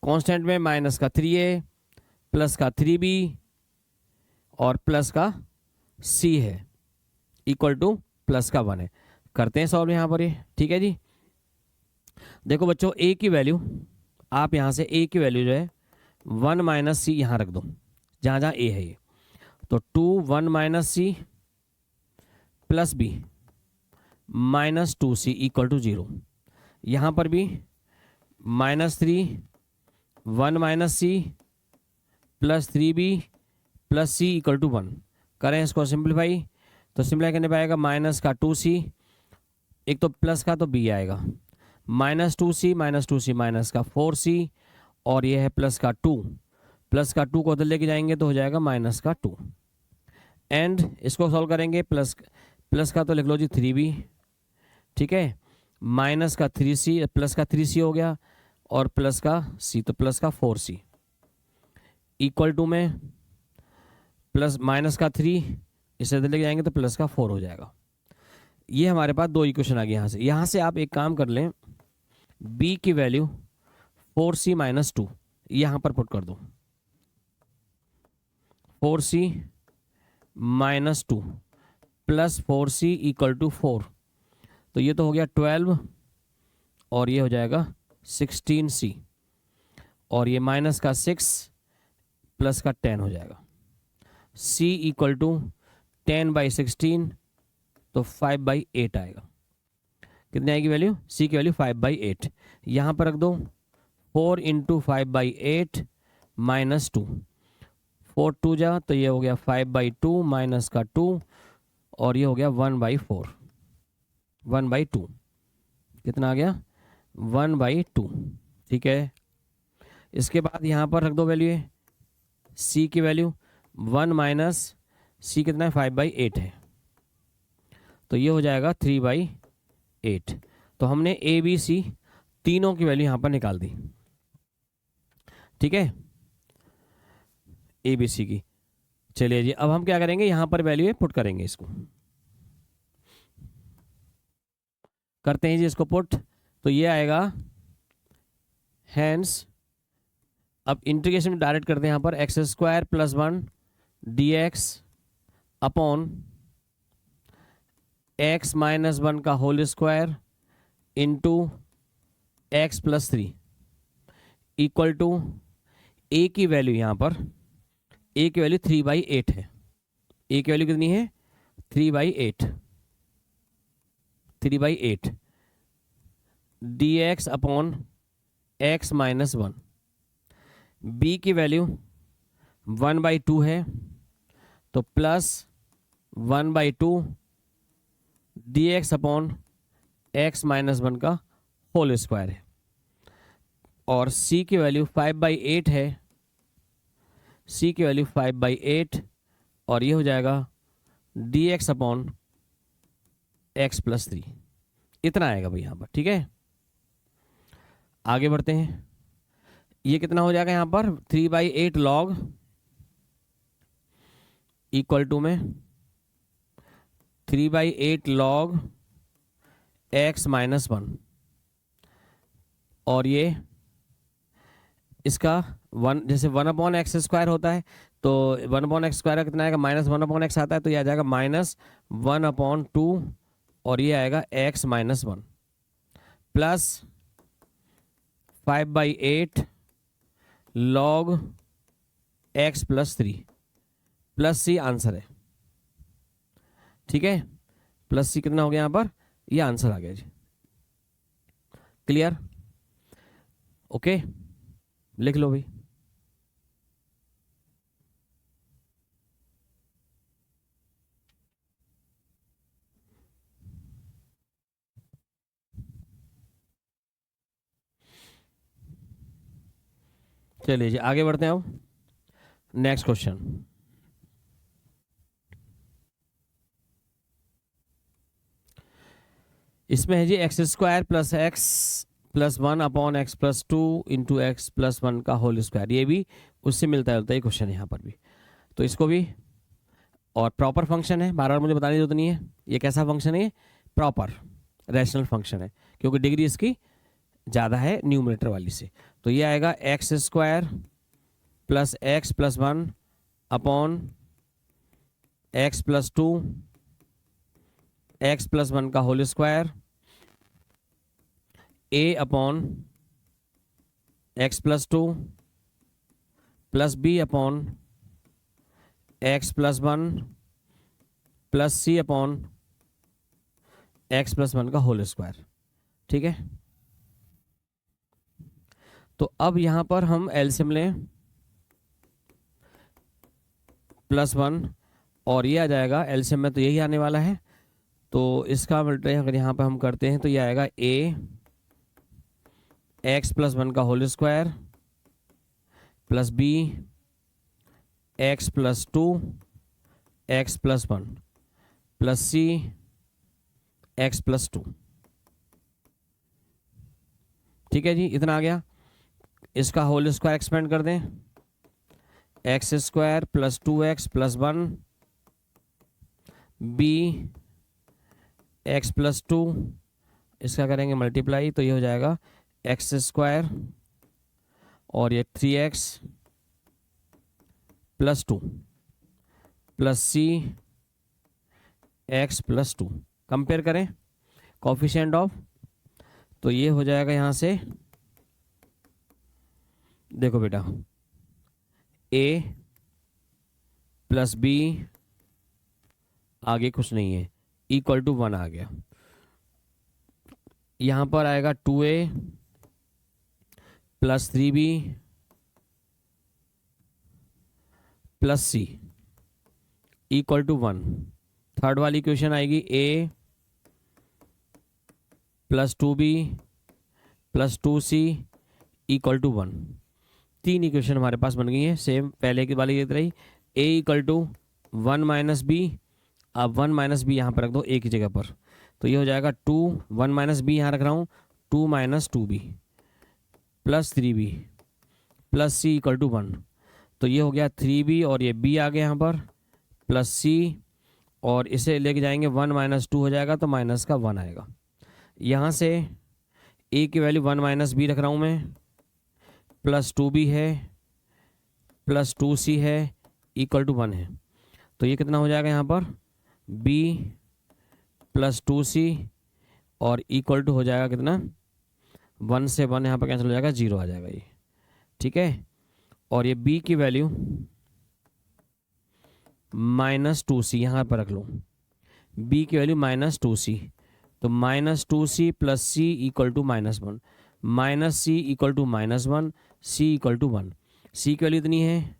कांस्टेंट में माइनस का 3a प्लस का 3b और प्लस का c है इक्वल टू प्लस का 1 है। करते हैं सॉल्व यहाँ पर ये। ठीक है जी, देखो बच्चों a की वैल्यू, आप यहाँ से a की वैल्यू जो है 1 माइनस सी यहाँ रख दो जहाँ जहाँ a है ये, तो 2 1 minus c plus b minus 2c equal to 0। यहाँ पर भी -3 1 minus c plus 3b plus c equal to 1, करें इसको सिंप्लीफाई, तो सिंप्लीफाई करने पाएगा माइनस का 2c, एक तो प्लस का तो b आएगा, -2c माइनस का 4c, और ये है प्लस का 2, प्लस का 2 को उधर लेके जाएंगे तो हो जाएगा माइनस का 2। एंड इसको सॉल्व करेंगे, प्लस का तो लिख लो जी 3b, ठीक है, माइनस का 3c, प्लस का 3c हो गया, और प्लस का c, तो प्लस का 4c, इक्वल टू में प्लस माइनस का 3, इसे इधर लेके जाएंगे तो प्लस का 4 हो जाएगा। ये हमारे पास दो इक्वेशन आ गई। यहाँ से आप एक काम कर लें, b की वैल्यू 4c माइनस 2 यहाँ पर पुट कर दो, 4c minus 2 plus 4c equal to 4, तो ये तो हो गया 12, और ये हो जाएगा 16c, और ये माइनस का 6 प्लस का 10 हो जाएगा, c इक्वल टू 10/16, तो 5/8 आएगा। कितनी आएगी वैल्यू? c की वैल्यू 5/8, यहाँ पर रख दो, 4 इंटू 5/8 माइनस 2, 4 2 जा तो ये हो गया 5/2 माइनस का 2, और ये हो गया 1/4, 1/2, कितना आ गया? 1/2, ठीक है। इसके बाद यहाँ पर रख दो वैल्यू है, c की वैल्यू 1 माइनस c कितना है? 5/8 है, तो ये हो जाएगा 3/8। तो हमने a b c तीनों की वैल्यू यहाँ पर निकाल दी, ठीक है, a b c की। चलिए जी, अब हम क्या करेंगे, यहाँ पर वैल्यू पुट करेंगे, इसको करते हैं जी, इसको पुट, तो ये आएगा, हैंस अब इंटीग्रेशन में डायरेक्ट करते हैं, यहाँ पर x² + 1 dx अपॉन x - 1 का whole square into x + 3 equal to a की वैल्यू, यहाँ पर a की वैल्यू 3/8 है, a की वैल्यू कितनी है? 3/8, 3/8 dx अपॉन x - 1, b की वैल्यू 1/2 है, तो प्लस 1/2 dx अपॉन x - 1 का होल स्क्वायर है, और c की वैल्यू 5/8 है, c की वैल्यू 5/8, और ये हो जाएगा dx अपॉन x + 3, इतना आएगा भाई यहाँ पर, ठीक है। आगे बढ़ते हैं, ये कितना हो जाएगा यहाँ पर? 3/8 log इक्वल टू में 3/8 log x - 1, और ये इसका 1, जैसे 1/x² होता है, तो 1/x² कितना आएगा? -1/x आता है, तो ये आ जाएगा -1/2, और ये आएगा x - 1 plus 5/8 log x + 3 plus c answer है, ठीक है, प्लस c कितना हो गया यहाँ पर? ये आंसर आ गया जी, क्लियर? ओके, लिख लो भाई। चलिए जी, आगे बढ़ते हैं अब, नेक्स्ट क्वेश्चन। इसमें है जी x² + x + 1 upon x + 2 into x + 1 का होल स्क्वायर, ये भी उससे मिलता जुलता है क्वेश्चन यहाँ पर भी, तो इसको भी, और प्रॉपर फंक्शन है, बार बार मुझे बताने की जरूरत नहीं है, ये कैसा फंक्शन है? प्रॉपर रैशनल फंक्शन है, क्योंकि डिग्री इसकी ज़्यादा है न्यूमरेटर वाली से, तो ये आएगा x² + x + 1 upon x + 2 x + 1 का whole square a upon x + 2 plus b upon x + 1 plus c upon x + 1 का होल स्क्वायर, ठीक है। तो अब यहां पर हम एलसीएम लें, +1 और ये आ जाएगा एलसीएम में, तो यही आने वाला है। तो इसका मल्टीप्लाई अगर यहाँ पे हम करते हैं तो ये आएगा ए एक्स प्लस 1 का whole square plus b x plus 2 x plus 1 plus c x plus 2। ठीक है जी, इतना आ गया। इसका होल स्क्वायर एक्सपेंड कर दें, x square plus 2x plus 1 b x plus 2, इसका करेंगे मल्टीप्लाई तो ये हो जाएगा एक्स स्क्वायर और ये 3x plus 2 plus c x plus 2। Compare करें कोफिशिएंट ऑफ, तो ये हो जाएगा यहाँ से, देखो बेटा a प्लस बी आगे कुछ नहीं है इक्वल टू 1 आ गया। यहाँ पर आएगा 2a plus 3b plus C equal to 1। Third वाली इक्वेशन आएगी a plus 2b plus 2c equal to 1। तीन इक्वेशन हमारे पास बन गई है, सेम पहले की वाली की रही। a equal to 1 minus b, अब 1 माइनस बी यहाँ पर रख दो a की जगह पर, तो ये हो जाएगा 2 1 माइनस बी यहाँ रख रहा हूँ 2 minus 2b plus 3b plus C equal to 1। तो ये हो गया 3b और ये b आ गया यहाँ पर प्लस सी, और इसे लेके जाएंगे 1 माइनस 2 हो जाएगा तो माइनस का 1 आएगा। यहाँ से a की वैल्यू 1 माइनस बी रख रहा हूँ मैं, प्लस 2b है प्लस 2c है इक्वल टू 1 है। तो ये कितना हो जाएगा यहाँ पर b प्लस 2c और इक्वल टू हो जाएगा कितना 1 से 1 यहाँ पर कैंसिल हो जाएगा 0 आ जाएगा ये। ठीक है, और ये b की वैल्यू माइनस 2c यहाँ पर रख लो, b की वैल्यू माइनस 2c, तो minus 2c plus C equal to minus 1, minus C equal to minus 1, C equal to 1। C की वैल्यू इतनी है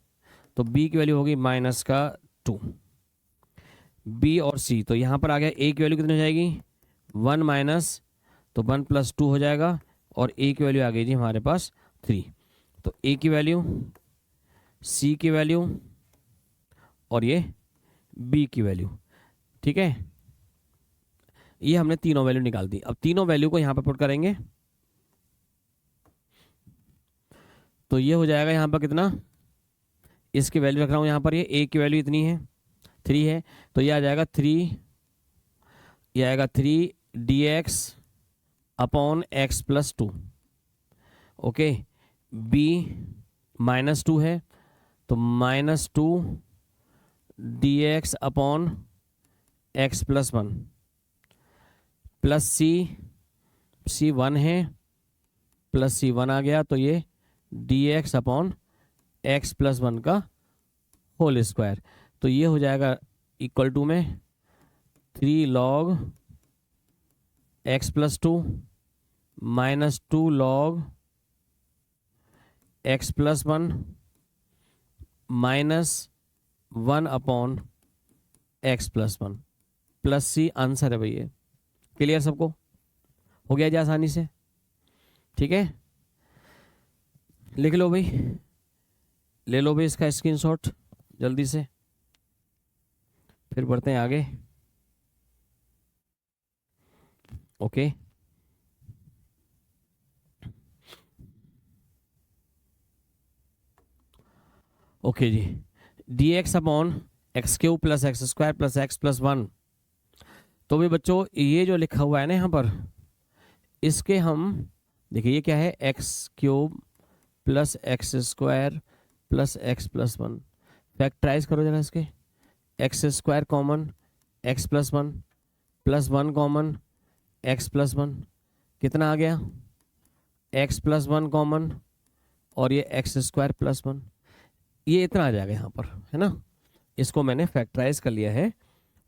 तो b की वैल्यू होगी माइनस का 2। b और c, तो यहाँ पर आ गया a की वैल्यू कितनी हो जाएगी 1 माइनस, तो 1 प्लस 2 हो जाएगा, और a की वैल्यू आ गई जी हमारे पास 3। तो a की वैल्यू, c की वैल्यू और ये b की वैल्यू। ठीक है, ये हमने तीनों वैल्यू निकाल दी। अब तीनों वैल्यू को यहाँ पर पुट करेंगे तो ये हो जाएगा यहाँ पर कितना, इसकी वैल्यू रख रहा हूँ यहाँ पर, ये a की वैल्यू इतनी है 3 है, तो ये आ जाएगा 3, ये आएगा 3 dx upon x plus 2। Okay, b minus 2 है तो minus 2 dx upon x plus 1 plus c 1 है प्लस c 1 आ गया, तो ये dx अपॉन x प्लस 1 का होल स्क्वायर। तो ये हो जाएगा इक्वल टू में 3 log x plus 2 minus 2 log x plus 1 minus 1 upon x plus 1 plus c answer है भैया। क्लियर सबको, हो गया जी आसानी से। ठीक है, लिख लो भाई, ले लो भाई इसका स्क्रीनशॉट जल्दी से, फिर बढ़ते हैं आगे। ओके, ओके जी, dx upon x cube plus x square plus x plus 1। तो भी बच्चों ये जो लिखा हुआ है ना यहाँ पर, इसके हम देखिए ये क्या है, x cube plus x square plus x plus 1। Factorise करो जरा इसके, x square common x plus 1 plus 1 common x plus 1, कितना आ गया एक्स प्लस 1 कॉमन और ये एक्स स्क्वायर प्लस 1, ये इतना आ जाएगा यहाँ पर, है ना। इसको मैंने फैक्टराइज कर लिया है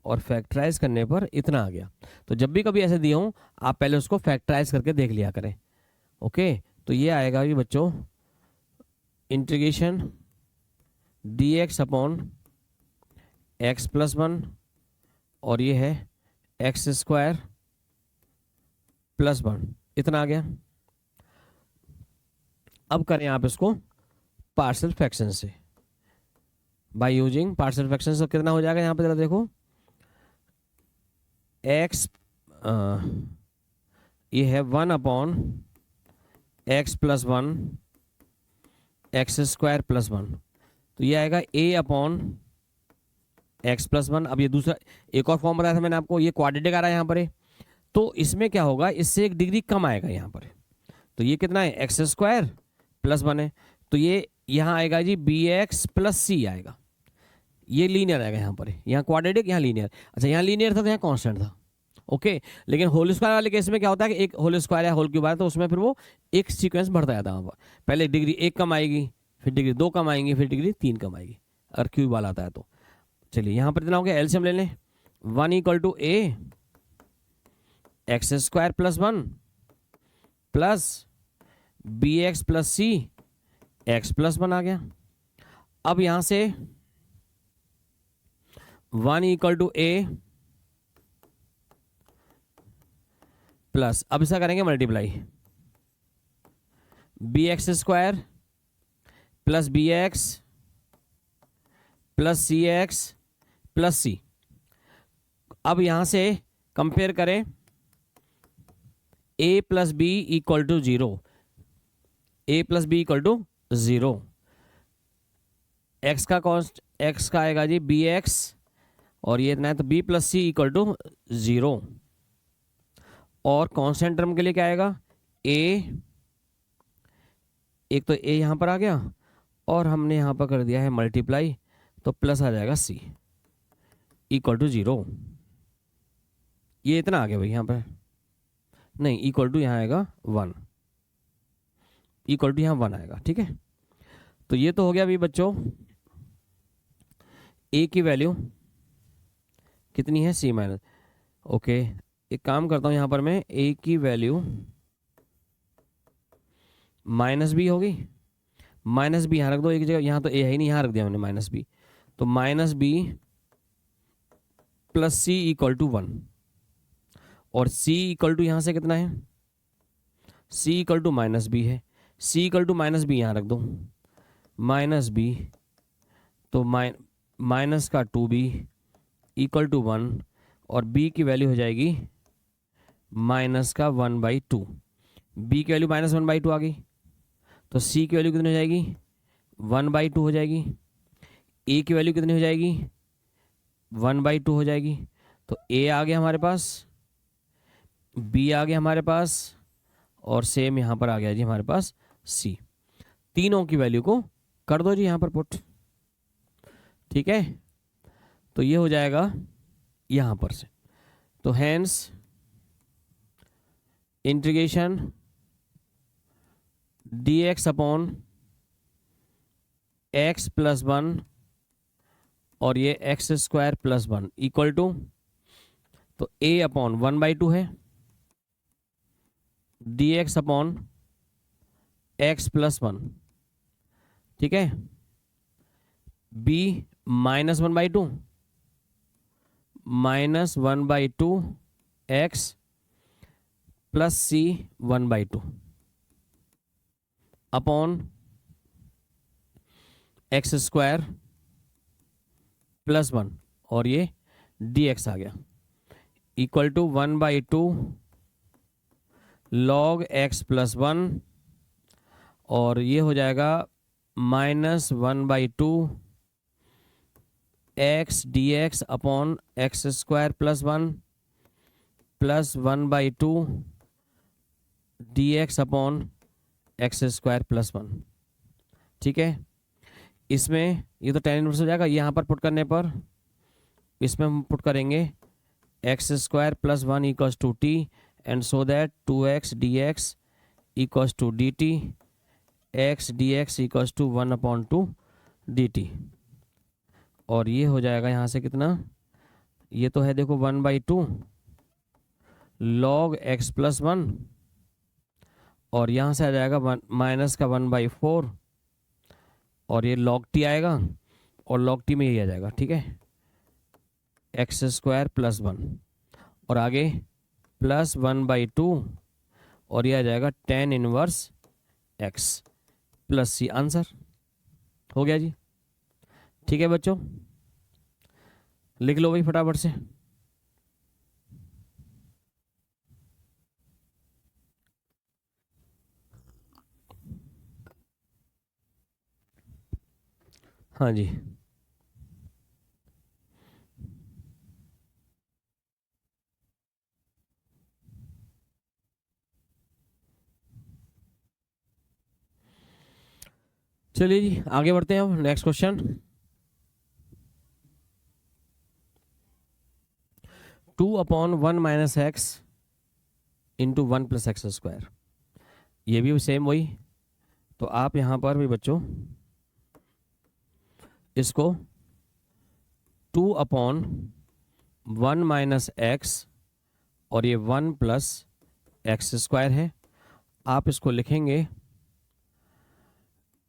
और फैक्टराइज करने पर इतना आ गया। तो जब भी कभी ऐसे दिया हूँ आप पहले उसको फैक्टराइज करके देख लिया करें। ओके, तो ये आएगा ये बच्चों integration dx upon x plus one और ये है एक्स स्क्वायर प्लस वन, इतना आ गया। अब करें आप इसको पार्शियल फ्रैक्शन से, बाय यूजिंग पार्शियल फ्रैक्शन से कितना हो जाएगा यहाँ पे जरा देखो, एक्स ये है 1 x plus one x square plus one, तो ये आएगा a upon x plus one. अब ये दूसरा एक और फॉर्म बताया था मैंने आपको, ये क्वाड्रेटिक आ रहा है यहाँ पर है, तो इसमें क्या होगा, इससे एक डिग्री कम आएगा यहाँ पर, तो ये कितना है एक्स स्क्वायर प्लस वन है, तो ये यहाँ आएगा जी बी एक्स प्लस सी आएगा, ये लीनियर आएगा यहाँ पर, यहाँ क्वाड्रेटिक यहाँ लीनियर। अच्छा यहाँ लीनियर था तो यहाँ कांस्टेंट था, ओके। लेकिन होल स्क्वायर वाले केस में क्या होता है कि एक होल स्क्वायर या होल क्यूब आया तो उसमें फिर वो एक सीक्वेंस बढ़ता जाता है वहाँ पर, पहले डिग्री 1 कम आएगी, फिर डिग्री 2 कम आएंगी, फिर डिग्री 3 कम आएगी, अगर क्यूब वाला आता है तो। चलिए यहाँ पर इतना हो गया, एलसीएम ले लें, 1 equal to a x square plus one plus b x plus c x plus one आ गया। अब यहाँ से 1 इक्वल टू ए प्लस, अब इसका करेंगे multiply, b x square plus b x plus c x plus c. अब यहां से कंपेयर करें, a plus b equal to 0, a plus b equal to 0, x का कॉन्स्ट एक्स का आएगा जी बी एक्स और ये इतना है तो b plus C equal to 0, और कांस्टेंट टर्म के लिए क्या आएगा a, एक तो a यहां पर आ गया और हमने यहां पर कर दिया है मल्टीप्लाई, तो प्लस आ जाएगा c इक्वल टू 0, ये इतना आ गया भाई यहाँ पर, नहीं इक्वल टू यहाँ आएगा 1, इक्वल टू यहाँ 1 आएगा, ठीक है। तो ये तो हो गया अभी बच्चों, a की वैल्यू कितनी है c माइनस, ओके। एक काम करता हूँ यहाँ पर मैं, a की वैल्यू माइनस बी होगी, माइनस बी यहाँ रख दो एक जगह, यहाँ तो a है ही नहीं, यहाँ रख दिया मैंने माइनस बी, तो minus b plus C equal to 1, और c इक्वल टू यहाँ से कितना है, c equal to minus b है, c equal to minus b यहाँ रख दो, माइनस बी तो माइनस का 2b इक्वल टू 1, और b की वैल्यू हो जाएगी माइनस का 1/2, b की वैल्यू माइनस 1/2 आ गई, तो c की वैल्यू कितनी हो जाएगी 1/2 हो जाएगी, a की वैल्यू कितनी हो जाएगी 1/2 हो जाएगी, तो a आ गया हमारे पास, b आ गया हमारे पास, और सेम यहाँ पर आ गया जी हमारे पास c। तीनों की वैल्यू को कर दो जी यहाँ पर पुट, ठीक है। तो ये हो जाएगा यहाँ पर से, तो hence integration dx upon x plus one और ये x square plus one equal to, तो a अपॉन 1/2 है, dx upon x plus one, ठीक है, b minus 1/2 minus 1/2 x plus c 1/2 upon x square plus one और ये dx आ गया equal to 1/2 log x plus one, और ये हो जाएगा minus 1/2 x dx upon x square plus one plus 1/2 dx upon x square plus one, ठीक है। इसमें ये तो tan इनवर्स हो जाएगा, यहाँ पर पुट करने पर इसमें हम पुट करेंगे x square plus one equals to t, and so that 2x dx equals to d t, x dx equals to 1/2 dt, और ये हो जाएगा यहाँ से कितना, ये तो है देखो 1/2 लॉग एक्स प्लस वन, और यहाँ से आ जाएगा माइनस का 1/4, और ये लॉग टी आएगा और लॉग टी में यही आ जाएगा, ठीक है। एक्स स्क्वायर प्लस 1 और आगे प्लस 1/2 और ये आ जाएगा tan inverse x plus c. Answer हो गया जी। ठीक है बच्चों, लिख लो भाई फटाफट से। हाँ जी, चलिए जी आगे बढ़ते हैं। अब next question, 2/1 - x into 1 + x²। ये भी सेम वही। तो आप यहाँ पर भी बच्चों इसको 2/1 - x और ये 1 + x² है। आप इसको लिखेंगे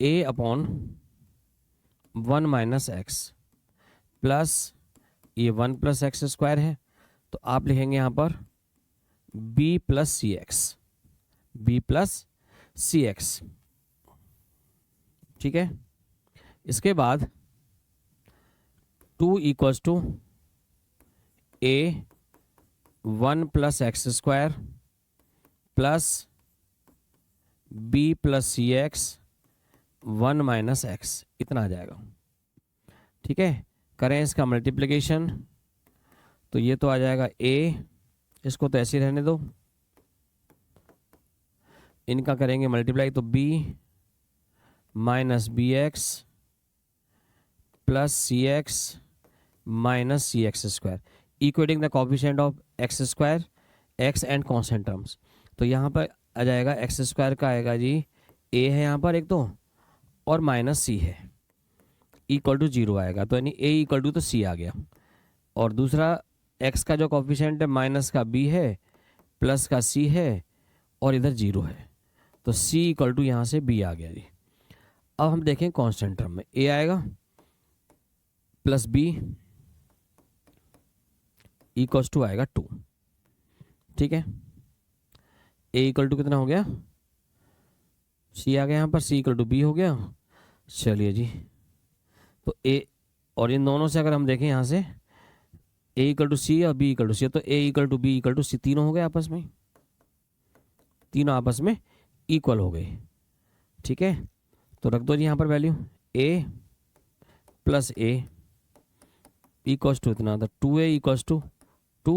a/1 - x प्लस ये 1 + x² है। तो आप लिखेंगे यहाँ पर b + cx। ठीक है, इसके बाद 2 = a1 + x² plus b + cx 1 - x, इतना आ जाएगा। ठीक है, करें इसका मल्टीप्लिकेशन तो ये तो आ जाएगा a, इसको तो ऐसे ही रहने दो। इनका करेंगे मल्टीप्लाई तो b - bx plus cx - cx², equating the coefficient of x², x and constant terms. तो यहाँ पर आ जाएगा x² का आएगा जी a है यहाँ पर एक तो, और माइनस c है, इक्वल टू 0 आएगा। तो यानी a इक्वल टू तो c आ गया। और दूसरा x का जो कोफिशिएंट है माइनस का b है, प्लस का c है, और इधर 0 है। तो c इक्वल टू यहाँ से b आ गया जी। अब हम देखें कांस्टेंट टर्म में a आएगा प्लस b इक्वल्स टू आएगा 2। ठीक है, a इक्वल टू कितना हो गया, c आ गया यहाँ पर, c इक्वल टू b हो गया। चलिए जी, तो a और इन दोनों से अगर हम देखें यहाँ से a इक्वल टू c और b इक्वल टू c, तो a equal to b equal to c, तीनों हो गए आपस में, तीनों आपस में इक्वल हो गए। ठीक है, तो रख दो जी यहाँ पर value a plus a equals to इतना, तो 2a equals to 2,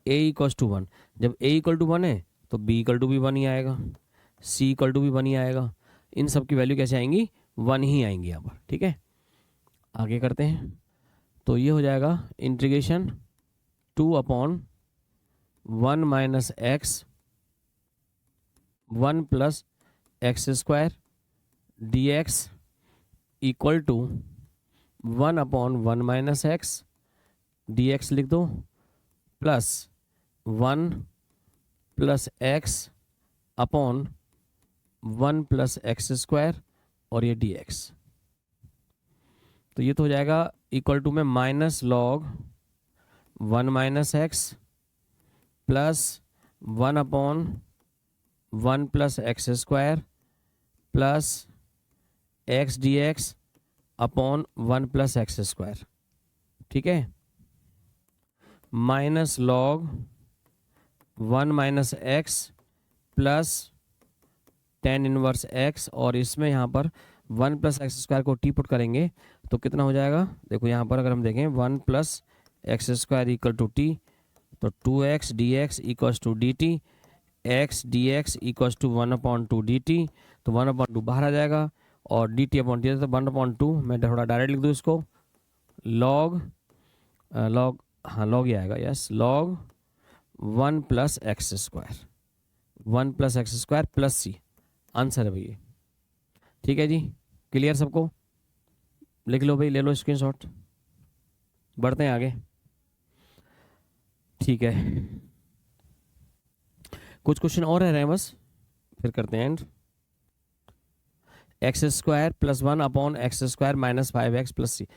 a equals to 1। जब a इक्वल टू 1 है तो b इक्वल टू भी 1 ही आएगा, c इक्वल टू भी 1 ही आएगा। इन सब की वैल्यू कैसे आएंगी, 1 ही आएंगी यहाँ पर। ठीक है, आगे करते हैं। तो ये हो जाएगा integration 2/1 - x 1 + x² dx equal to 1/1 - x dx लिख दो, प्लस 1 + x अपॉन 1 + x² और ये dx। तो ये तो हो जाएगा इक्वल टू में minus log 1 - x plus 1/1 + x² plus x dx upon 1 + x²। ठीक है, minus log 1 - x plus tan inverse x, और इसमें यहाँ पर 1 + x² को टी पुट करेंगे तो कितना हो जाएगा, देखो यहाँ पर अगर हम देखें 1 + x² इक्वल टू टी, तो 2x dx equals to dt, x dx equals to 1/2 dt। तो 1/2 बाहर आ जाएगा और dt अपॉन dt, तो 1/2 मैं थोड़ा डायरेक्ट लिख दूँ इसको, लॉग लॉग ये आएगा, yes, log 1 + x² 1 + x² plus c। Answer है भैया। ठीक है जी, क्लियर सबको, लिख लो भाई, ले लो स्क्रीनशॉट, बढ़ते हैं आगे। ठीक है, कुछ क्वेश्चन और रह रहे हैं बस, फिर करते हैं एंड। x² + 1/x² - 5x +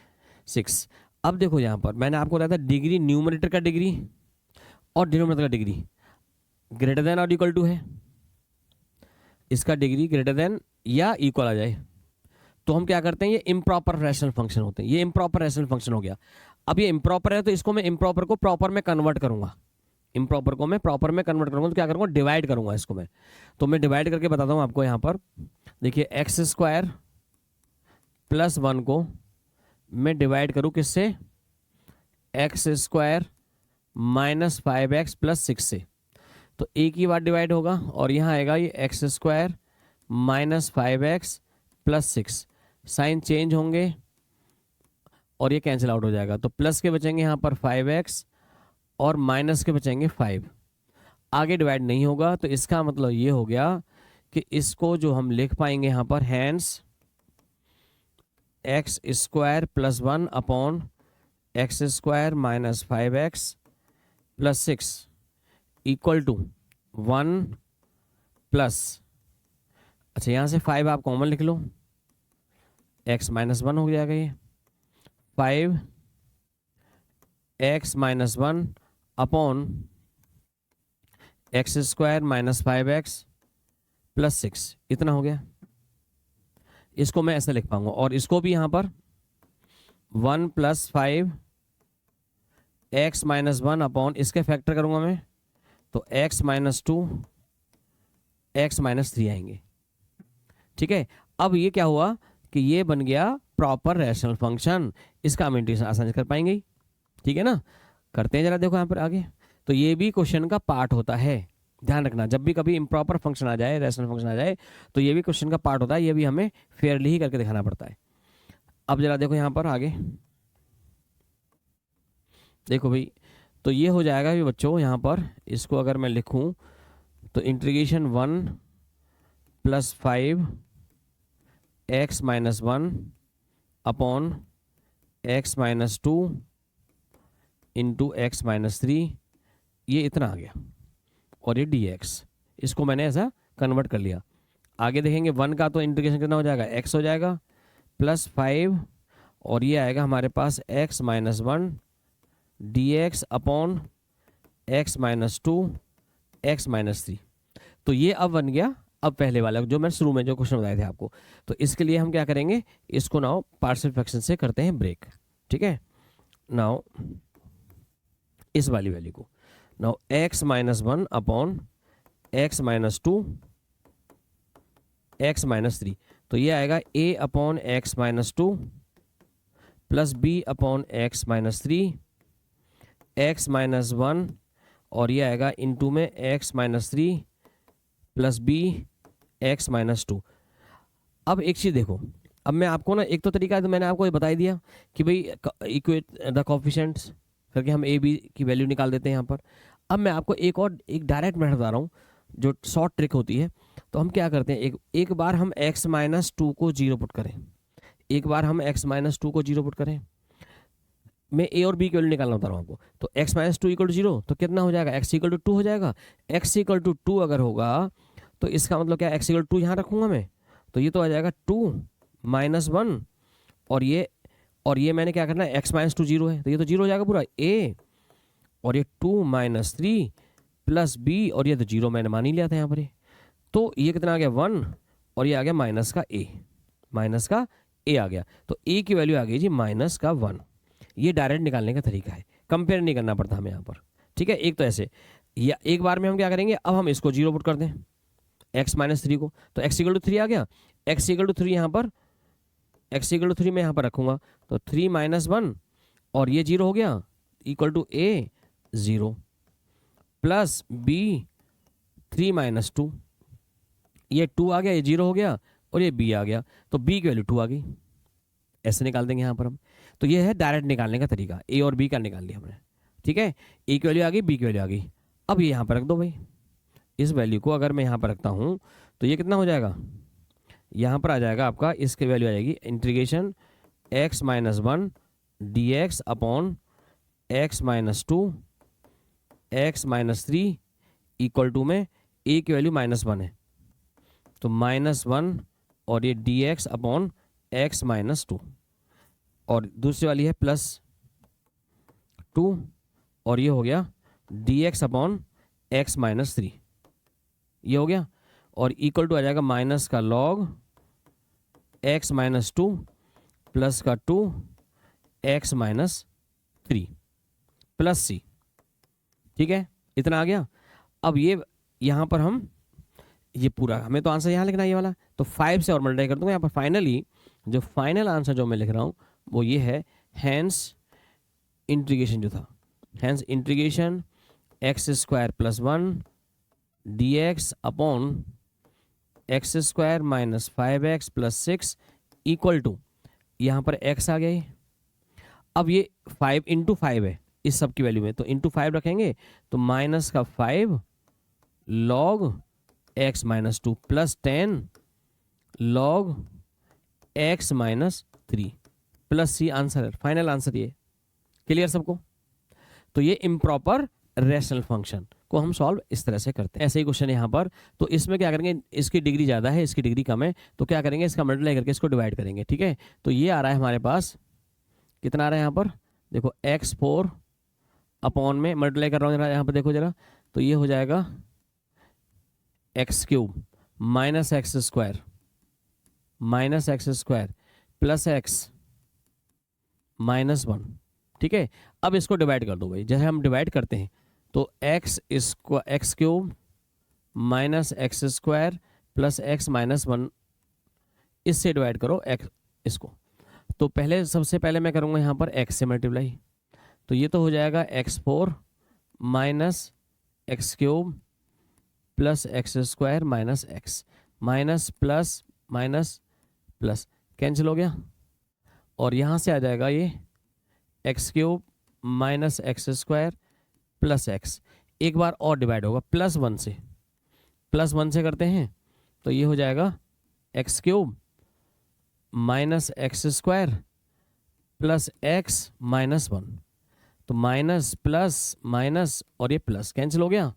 6। अब देखो यहाँ पर मैंने आपको बताया था डिग्री, न्यूमरेटर का डिग्री और डिनोमिनेटर का डिग्री ग्रेटर देन और इक्वल टू है, इसका डिग्री ग्रेटर देन या इक्वल आ जाए तो हम क्या करते हैं, ये इम्प्रॉपर रैशनल फंक्शन होते हैं। ये इम्प्रॉपर रैशनल फंक्शन हो गया। अब ये इम्प्रॉपर है तो इसको मैं इम्प्रॉपर को प्रॉपर में कन्वर्ट करूंगा, इम्प्रॉपर को मैं प्रॉपर में कन्वर्ट करूंगा तो क्या करूंगा, डिवाइड करूंगा इसको मैं। तो मैं डिवाइड करके बताता हूं आपको। यहाँ पर देखिए एक्स स्क्वायर प्लस 1 को मैं डिवाइड करूं किससे, x square minus 5x plus 6 से, तो एक ही बार डिवाइड होगा और यहाँ आएगा ये x square minus 5x plus 6, sign change होंगे और ये कैंसिल आउट हो जाएगा। तो प्लस के बचेंगे यहाँ पर 5x और माइनस के बचेंगे 5, आगे डिवाइड नहीं होगा। तो इसका मतलब ये हो गया कि इसको जो हम लिख पाएंगे यहाँ पर, hence x square plus 1 upon x square minus 5x plus 6 equal to 1 plus, अच्छा यहाँ से 5 आप कॉमन लिख लो, x माइनस 1 हो जाएगा ये 5x minus 1 upon x square minus 5x plus 6, इतना हो गया। इसको मैं ऐसे लिख पाऊंगा और इसको भी यहां पर 1 प्लस 5x माइनस 1 अपॉन, इसके फैक्टर करूंगा मैं तो x माइनस 2 x माइनस 3 आएंगे। ठीक है, अब ये क्या हुआ कि ये बन गया प्रॉपर रैशनल फंक्शन, इसका हम इंटीग्रेशन आसानी से कर पाएंगे। ठीक है ना, करते हैं जरा, देखो यहाँ पर आगे। तो ये भी क्वेश्चन का पार्ट होता है, ध्यान रखना, जब भी कभी इम्प्रॉपर फंक्शन आ जाए, रैशनल फंक्शन आ जाए, तो ये भी क्वेश्चन का पार्ट होता है, ये भी हमें फेयरली ही करके दिखाना पड़ता है। अब जरा देखो यहाँ पर आगे, देखो भाई, तो ये हो जाएगा भी बच्चों, यहाँ पर इसको अगर मैं लिखूं तो integration 1 plus 5x minus 1 upon x minus 2 into x minus 3, ये इतना आ गया और ये dx, इसको मैंने ऐसा कन्वर्ट कर लिया। आगे देखेंगे 1 का तो इंटीग्रेशन कितना हो जाएगा, x हो जाएगा प्लस 5 और ये आएगा हमारे पास x minus 1 dx upon x minus 2 x minus 3। तो ये अब बन गया, अब पहले वाला जो मैं शुरू में जो क्वेश्चन बताए थे आपको। तो इसके लिए हम क्या करेंगे, इसको नाउ पार्शियल फ्रैक्शन से करते हैं ब्रेक। ठीक है, नाउ इस वाली वैल्यू को, now x minus 1 upon x minus 2 x minus 3, तो ये आएगा a upon x minus 2 plus b upon x minus 3 x minus 1 और ये आएगा इनटू में x minus 3 plus b x minus 2। अब एक चीज़ देखो, अब मैं आपको ना, एक तो तरीका है तो मैंने आपको ये बता ही दिया कि भाई इक्वेट द कोफिशिएंट्स करके हम a b की वैल्यू निकाल देते हैं यहाँ पर। अब मैं आपको एक डायरेक्ट मेथड बता रहा हूँ जो शॉर्ट ट्रिक होती है। तो हम क्या करते हैं, एक बार हम x माइनस 2 को 0 पुट करें, एक बार हम x माइनस 2 को 0 पुट करें, मैं a और b की वैल्यू निकालना बता रहा हूँ आपको। तो x माइनस 2 इक्वल टू 0 तो कितना हो जाएगा, x इक्वल टू 2 हो जाएगा। x इक्वल टू 2 अगर होगा तो इसका मतलब क्या, x इक्वल टू 2 यहाँ रखूँगा मैं, तो ये तो आ जाएगा 2 माइनस 1 और ये मैंने क्या करना है, x माइनस 2 0 है तो ये तो 0 हो जाएगा पूरा a, और ये 2 माइनस 3 प्लस b और ये तो 0 मैंने मान ही लिया था यहाँ पर। तो ये कितना आ गया 1 और ये आ गया माइनस का a, माइनस का a आ गया। तो a की वैल्यू आ गई जी माइनस का 1। ये डायरेक्ट निकालने का तरीका है, कंपेयर नहीं करना पड़ता हमें यहाँ पर। ठीक है, एक तो ऐसे, या एक बार में हम क्या करेंगे, अब हम इसको 0 पुट कर दें x माइनस 3 को, तो x इक्वल टू 3 आ गया। x इक्वल टू 3 यहाँ पर, x इक्वल टू 3 मैं यहाँ पर रखूँगा तो 3 माइनस 1 और ये 0 हो गया equal to a 0 plus b 3 minus 2, ये 2 आ गया, ये 0 हो गया और ये b आ गया, तो b की वैल्यू 2 आ गई। ऐसे निकाल देंगे यहाँ पर हम। तो ये है डायरेक्ट निकालने का तरीका, a और b का निकाल लिया हमने। ठीक है, a की वैल्यू आ गई, b की वैल्यू आ गई। अब ये यहाँ पर रख दो भाई, इस वैल्यू को अगर मैं यहाँ पर रखता हूँ तो ये कितना हो जाएगा, यहाँ पर आ जाएगा आपका, इसकी वैल्यू आ जाएगी integration x minus 1 dx upon x minus 2 x minus 3 equal to में a की वैल्यू माइनस 1 है तो माइनस 1 और ये dx अपॉन x माइनस 2 और दूसरी वाली है प्लस 2 और ये हो गया dx अपॉन x माइनस 3, ये हो गया, और इक्वल टू आ जाएगा माइनस का log x माइनस 2 प्लस का 2 x माइनस 3 प्लस सी। ठीक है, इतना आ गया। अब ये यहाँ पर हम ये पूरा हमें तो आंसर यहाँ लिखना है ये वाला, तो 5 से और मल्टीप्लाई कर दूंगा यहाँ पर। फाइनली जो फाइनल आंसर जो मैं लिख रहा हूँ वो ये है, हैंस इंटीग्रेशन जो था, hence integration x square plus 1 d x upon x square minus 5x plus 6 equal to, यहाँ पर x आ गया ये। अब ये 5 इंटू 5 है इस सब की वैल्यू में, तो इंटू 5 रखेंगे तो माइनस का 5 log x minus 2 plus 10 log x minus 3 plus c. Answer है, फाइनल आंसर ये। क्लियर सबको? तो ये इम्प्रॉपर रैशनल फंक्शन को हम सॉल्व इस तरह से करते हैं। ऐसे ही क्वेश्चन यहाँ पर, तो इसमें क्या करेंगे, इसकी डिग्री ज़्यादा है, इसकी डिग्री कम है, तो क्या करेंगे, इसका मल्टीप्लाई करके इसको डिवाइड करेंगे। ठीक है, तो ये आ रहा है हमारे पास, कितना आ रहा है यहाँ पर, देखो x4 अपॉन में मल्टीप्लाई कर रहा हूँ यहाँ पर, देखो जरा, तो ये हो जाएगा x³ minus x square plus x minus 1। ठीक है, अब इसको डिवाइड कर दो भाई, जैसे हम डिवाइड करते हैं तो x³ minus x square plus x minus 1, इससे डिवाइड करो x इसको। तो पहले सबसे पहले मैं करूँगा यहाँ पर x से मल्टीप्लाई, तो ये तो हो जाएगा x4 minus x³ plus x square minus x, minus plus minus plus cancel हो गया, और यहाँ से आ जाएगा ये x³ minus x square plus x, एक बार और डिवाइड होगा प्लस 1 से करते हैं, तो ये हो जाएगा x³ minus x square plus x minus 1, तो माइनस प्लस माइनस और ये प्लस कैंसिल हो गया,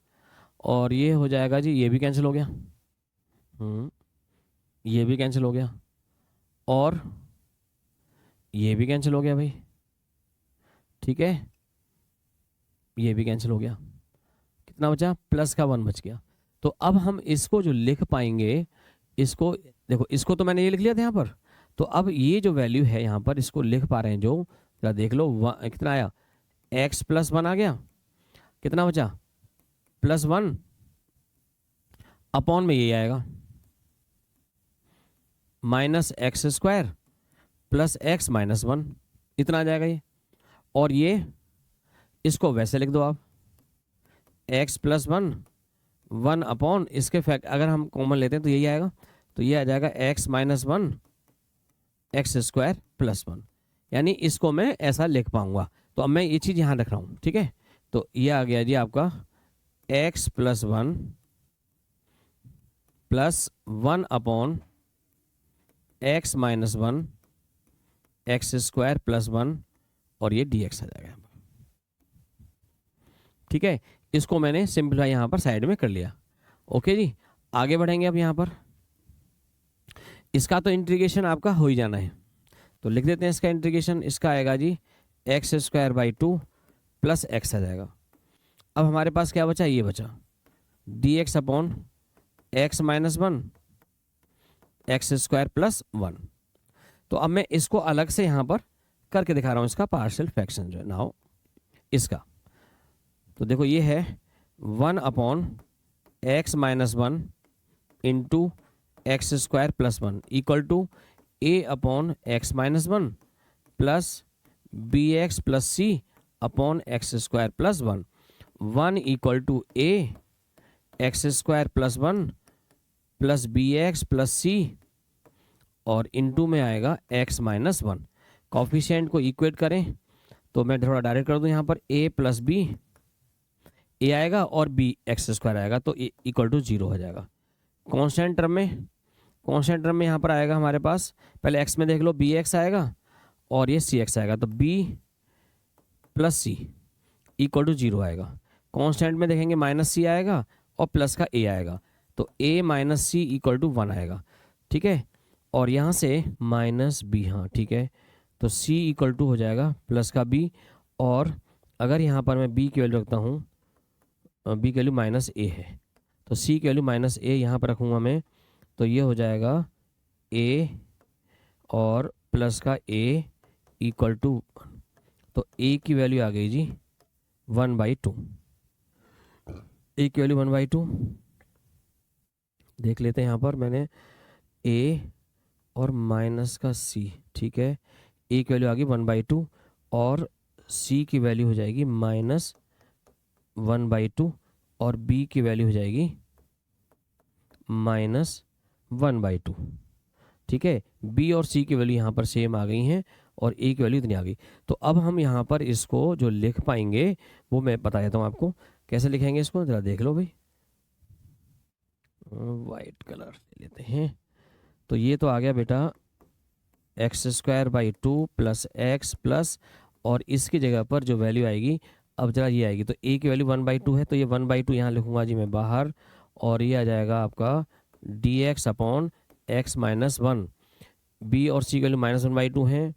और ये हो जाएगा जी, ये भी कैंसिल हो गया, ये भी कैंसिल हो गया, और ये भी कैंसिल हो गया भाई। ठीक है, ये भी कैंसिल हो गया, कितना बचा, प्लस का 1 बच गया। तो अब हम इसको जो लिख पाएंगे, इसको देखो, इसको तो मैंने ये लिख लिया था यहाँ पर, तो अब ये जो वैल्यू है यहाँ पर इसको लिख पा रहे हैं जो, देख लो कितना आया, x प्लस 1 आ गया, कितना बचा प्लस 1 अपॉन में ये आएगा minus x square plus x minus 1, इतना आ जाएगा ये। और ये इसको वैसे लिख दो आप, x प्लस 1 अपॉन इसके फैक्ट अगर हम कॉमन लेते हैं तो यही आएगा, तो ये आ जाएगा x minus 1 x square plus 1, यानी इसको मैं ऐसा लिख पाऊंगा। तो अब मैं ये चीज़ यहाँ रख रहा हूँ। ठीक है, तो ये आ गया जी आपका x plus 1 upon x minus 1 x square plus 1, और ये dx आ जाएगा। ठीक है, इसको मैंने सिंपलीफाई यहाँ पर साइड में कर लिया। ओके जी, आगे बढ़ेंगे अब यहाँ पर। इसका तो इंटीग्रेशन आपका हो ही जाना है, तो लिख देते हैं इसका इंटीग्रेशन। इसका आएगा जी x square by 2 plus x आ जाएगा। अब हमारे पास क्या बचा, ये बचा dx upon x minus 1 x square plus 1। तो अब मैं इसको अलग से यहाँ पर करके दिखा रहा हूँ, इसका पार्शियल फ्रैक्शन जो है नाउ इसका। तो देखो ये है 1 upon x minus 1 into x square plus 1 equal to a upon x minus 1 plus b x plus c upon x square plus 1 equal to a x square plus 1 plus b x plus c, और into में आएगा x minus 1। Coefficient को equate करें तो मैं थोड़ा direct कर दूं, यहाँ पर a प्लस बी, a आएगा और b एक्स स्क्वायर आएगा, तो इक्वल टू 0 हो जाएगा। कांस्टेंट टर्म में यहाँ पर आएगा हमारे पास, पहले x में देख लो bx आएगा और ये cx आएगा, तो b plus c equal to 0 आएगा। कांस्टेंट में देखेंगे माइनस c आएगा और प्लस का a आएगा, तो a minus C equal to 1 आएगा। ठीक है, और यहाँ से माइनस बी, हाँ ठीक है, तो c इक्वल टू हो जाएगा प्लस का b, और अगर यहाँ पर मैं बी की वैल्यू रखता हूँ, बी की वैल्यू माइनस ए है, तो सी की वैल्यू माइनस ए यहाँ पर रखूँगा मैं, तो ये हो जाएगा ए और प्लस का ए इक्वल टू, तो ए की वैल्यू आ गई जी 1/2, ए की वैल्यू 1/2 देख लेते हैं। यहाँ पर मैंने ए और माइनस का सी, ठीक है, ए की वैल्यू आ गई 1/2 और सी की वैल्यू हो जाएगी -1/2 और बी की वैल्यू हो जाएगी -1/2, ठीक है। बी और सी की वैल्यू यहाँ पर सेम आ गई हैं और ए की वैल्यू इतनी आ गई। तो अब हम यहाँ पर इसको जो लिख पाएंगे वो मैं बता देता हूँ आपको कैसे लिखेंगे इसको, ज़रा देख लो भाई। वाइट कलर ले लेते हैं। तो ये तो आ गया बेटा x²/2 प्लस एक्स प्लस, और इसकी जगह पर जो वैल्यू आएगी अब जरा ये आएगी, तो a की वैल्यू 1/2 है, तो ये 1/2 यहाँ लिखूंगा जी मैं बाहर, और ये आ जाएगा आपका dx/x-1। b और c की वैल्यू -1/2 है,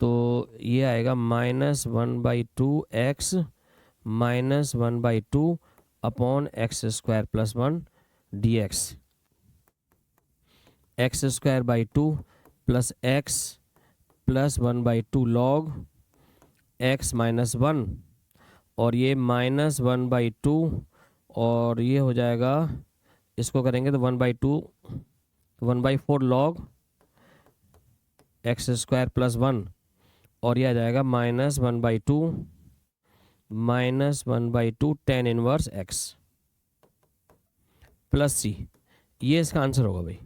तो ये आएगा -1/2x -1/2 upon x² + 1 dx, x²/2 plus x plus 1/2 log x -1, और ये -1/2, और ये हो जाएगा, इसको करेंगे तो 1/2, 1/4 log x² + 1, और ये आ जाएगा -1/2 tan इनवर्स x प्लस सी। ये इसका आंसर होगा भाई,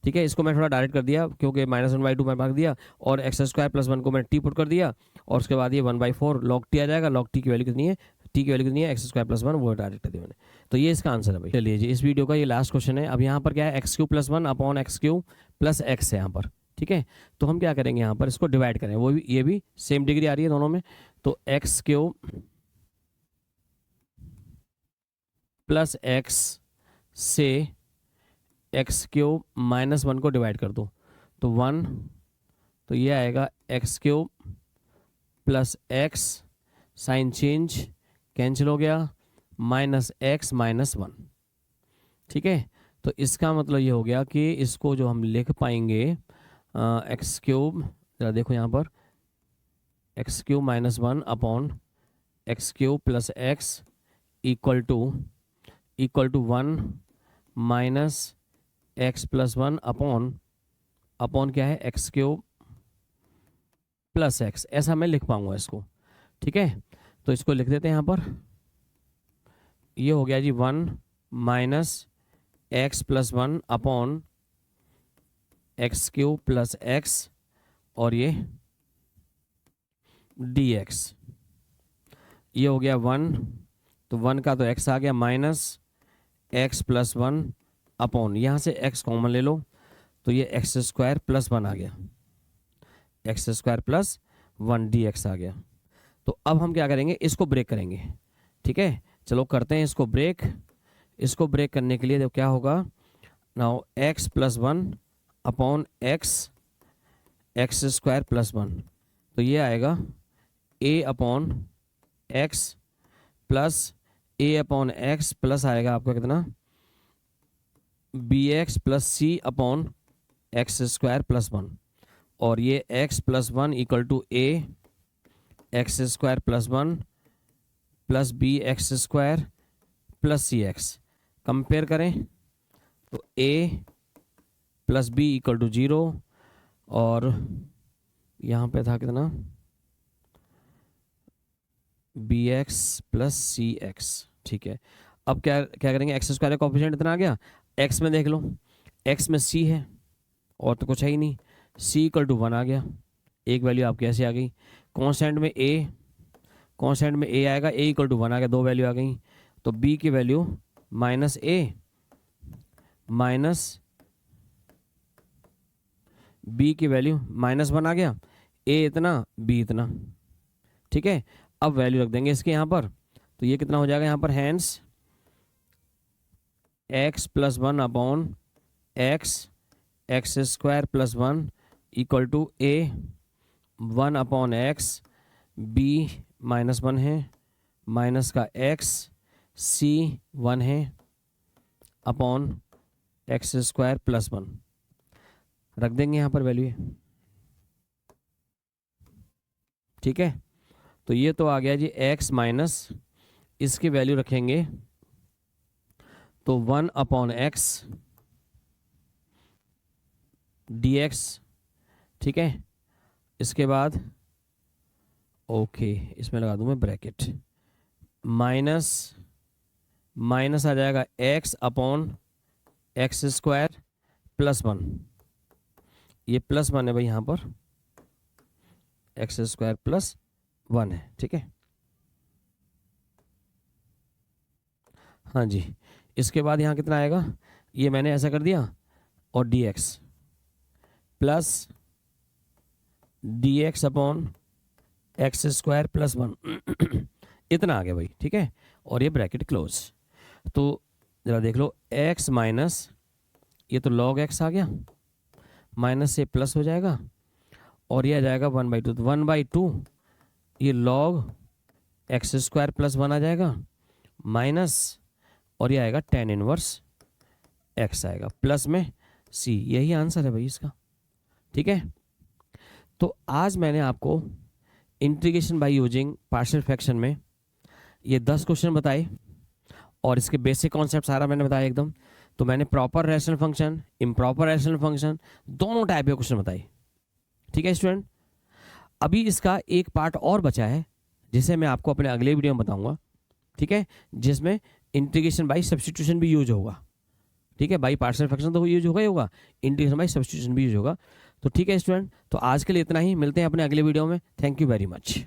ठीक है। इसको मैं थोड़ा डायरेक्ट कर दिया क्योंकि -1/2 मैंने भाग दिया, और x² + 1 को मैंने टी पुट कर दिया, और उसके बाद ये 1/4 log t आ जाएगा। log t की वैल्यू कितनी है, t की वैल्यू कितनी है, x² + 1, वो डायरेक्ट कर दिया मैंने। तो ये इसका आंसर है भाई। चलिए जी, इस वीडियो का ये लास्ट क्वेश्चन है। अब यहाँ पर क्या है, x³ + 1 अपॉन x³ + x है यहाँ पर, ठीक है। तो हम क्या करेंगे, यहाँ पर इसको डिवाइड करें, वो भी ये भी सेम डिग्री आ रही है दोनों में, तो x³ + x से x³ -1 को डिवाइड कर दो, तो 1, तो ये आएगा x³ + x, sign change cancel हो गया, -x -1, ठीक है। तो इसका मतलब ये हो गया कि इसको जो हम लिख पाएंगे x³, जरा देखो यहाँ पर, x³ -1 upon x³ + x equal to 1 -x + 1 upon क्या है, x³ + x, ऐसा मैं लिख पाऊंगा इसको, ठीक है। तो इसको लिख देते हैं यहाँ पर, ये हो गया जी 1 -x + 1 अपॉन x³ + x, और ये dx, ये हो गया 1, तो 1 का तो x आ गया, -x + 1 अपॉन, यहाँ से x कॉमन ले लो, तो ये x² + 1 आ गया, x² + 1 dx आ गया। तो अब हम क्या करेंगे, इसको ब्रेक करेंगे, ठीक है। चलो करते हैं इसको ब्रेक। इसको ब्रेक करने के लिए तो क्या होगा, नाउ x + 1 अपॉन x² + 1, तो ये आएगा a/x प्लस a/x प्लस आएगा आपका कितना, bx + c अपॉन x² + 1, और ये x + 1 equal to a x² + 1 plus bx² + cx। Compare करें तो a + b इक्वल टू 0, और यहाँ पे था कितना, bx + cx, ठीक है। अब क्या क्या करेंगे, x² का कोएफिशिएंट इतना आ गया, x में देख लो, x में c है और तो कुछ है ही नहीं, c इक्वल टू 1 आ गया, एक वैल्यू आपकी ऐसे आ गई। कांस्टेंट में a आएगा, a इक्वल टू 1 आ गया, दो वैल्यू आ गई। तो b की वैल्यू -a माइनस b की वैल्यू -1 आ गया, a इतना b इतना, ठीक है। अब वैल्यू रख देंगे इसके यहाँ पर, तो ये कितना हो जाएगा यहाँ पर, hence x + 1 upon x² + 1 equal to a 1 upon x b -1 है, माइनस का x c 1 है अपॉन एक्स स्क्वायर प्लस 1 रख देंगे यहाँ पर वैल्यू है, ठीक है। तो ये तो आ गया जी x माइनस, इसकी वैल्यू रखेंगे तो 1 अपॉन एक्स dx, ठीक है। इसके बाद ओके इसमें लगा दूं मैं ब्रैकेट, माइनस माइनस आ जाएगा x upon x square plus 1, ये प्लस 1 है भाई यहाँ पर, एक्स स्क्वायर प्लस 1 है, ठीक है। हाँ जी, इसके बाद यहाँ कितना आएगा, ये मैंने ऐसा कर दिया, और dx plus dx upon x square plus 1 इतना आ गया भाई, ठीक है। और ये ब्रैकेट क्लोज। तो जरा देख लो, x माइनस ये तो log x आ गया, माइनस से प्लस हो जाएगा और ये आ जाएगा 1/2, तो 1/2 ये log एक्स स्क्वायर प्लस 1 आ जाएगा, माइनस और ये आएगा tan इनवर्स x आएगा, प्लस में c, यही आंसर है भाई इसका, ठीक है। तो आज मैंने आपको integration by using partial fraction में ये 10 क्वेश्चन बताए और इसके बेसिक कॉन्सेप्ट सारा मैंने बताया एकदम। तो मैंने proper rational function, improper rational function, दोनों टाइप के क्वेश्चन बताए, ठीक है स्टूडेंट। अभी इसका एक पार्ट और बचा है जिसे मैं आपको अपने अगले वीडियो में बताऊंगा, ठीक है, जिसमें इंटीग्रेशन बाय सब्स्टिट्यूशन भी यूज होगा, ठीक है। बाई पार्शियल फ्रैक्शन तो यूज होगा ही होगा, इंटीग्रेशन बाय सब्स्टिट्यूशन भी यूज होगा। तो ठीक है स्टूडेंट, तो आज के लिए इतना ही, मिलते हैं अपने अगले वीडियो में। Thank you very much.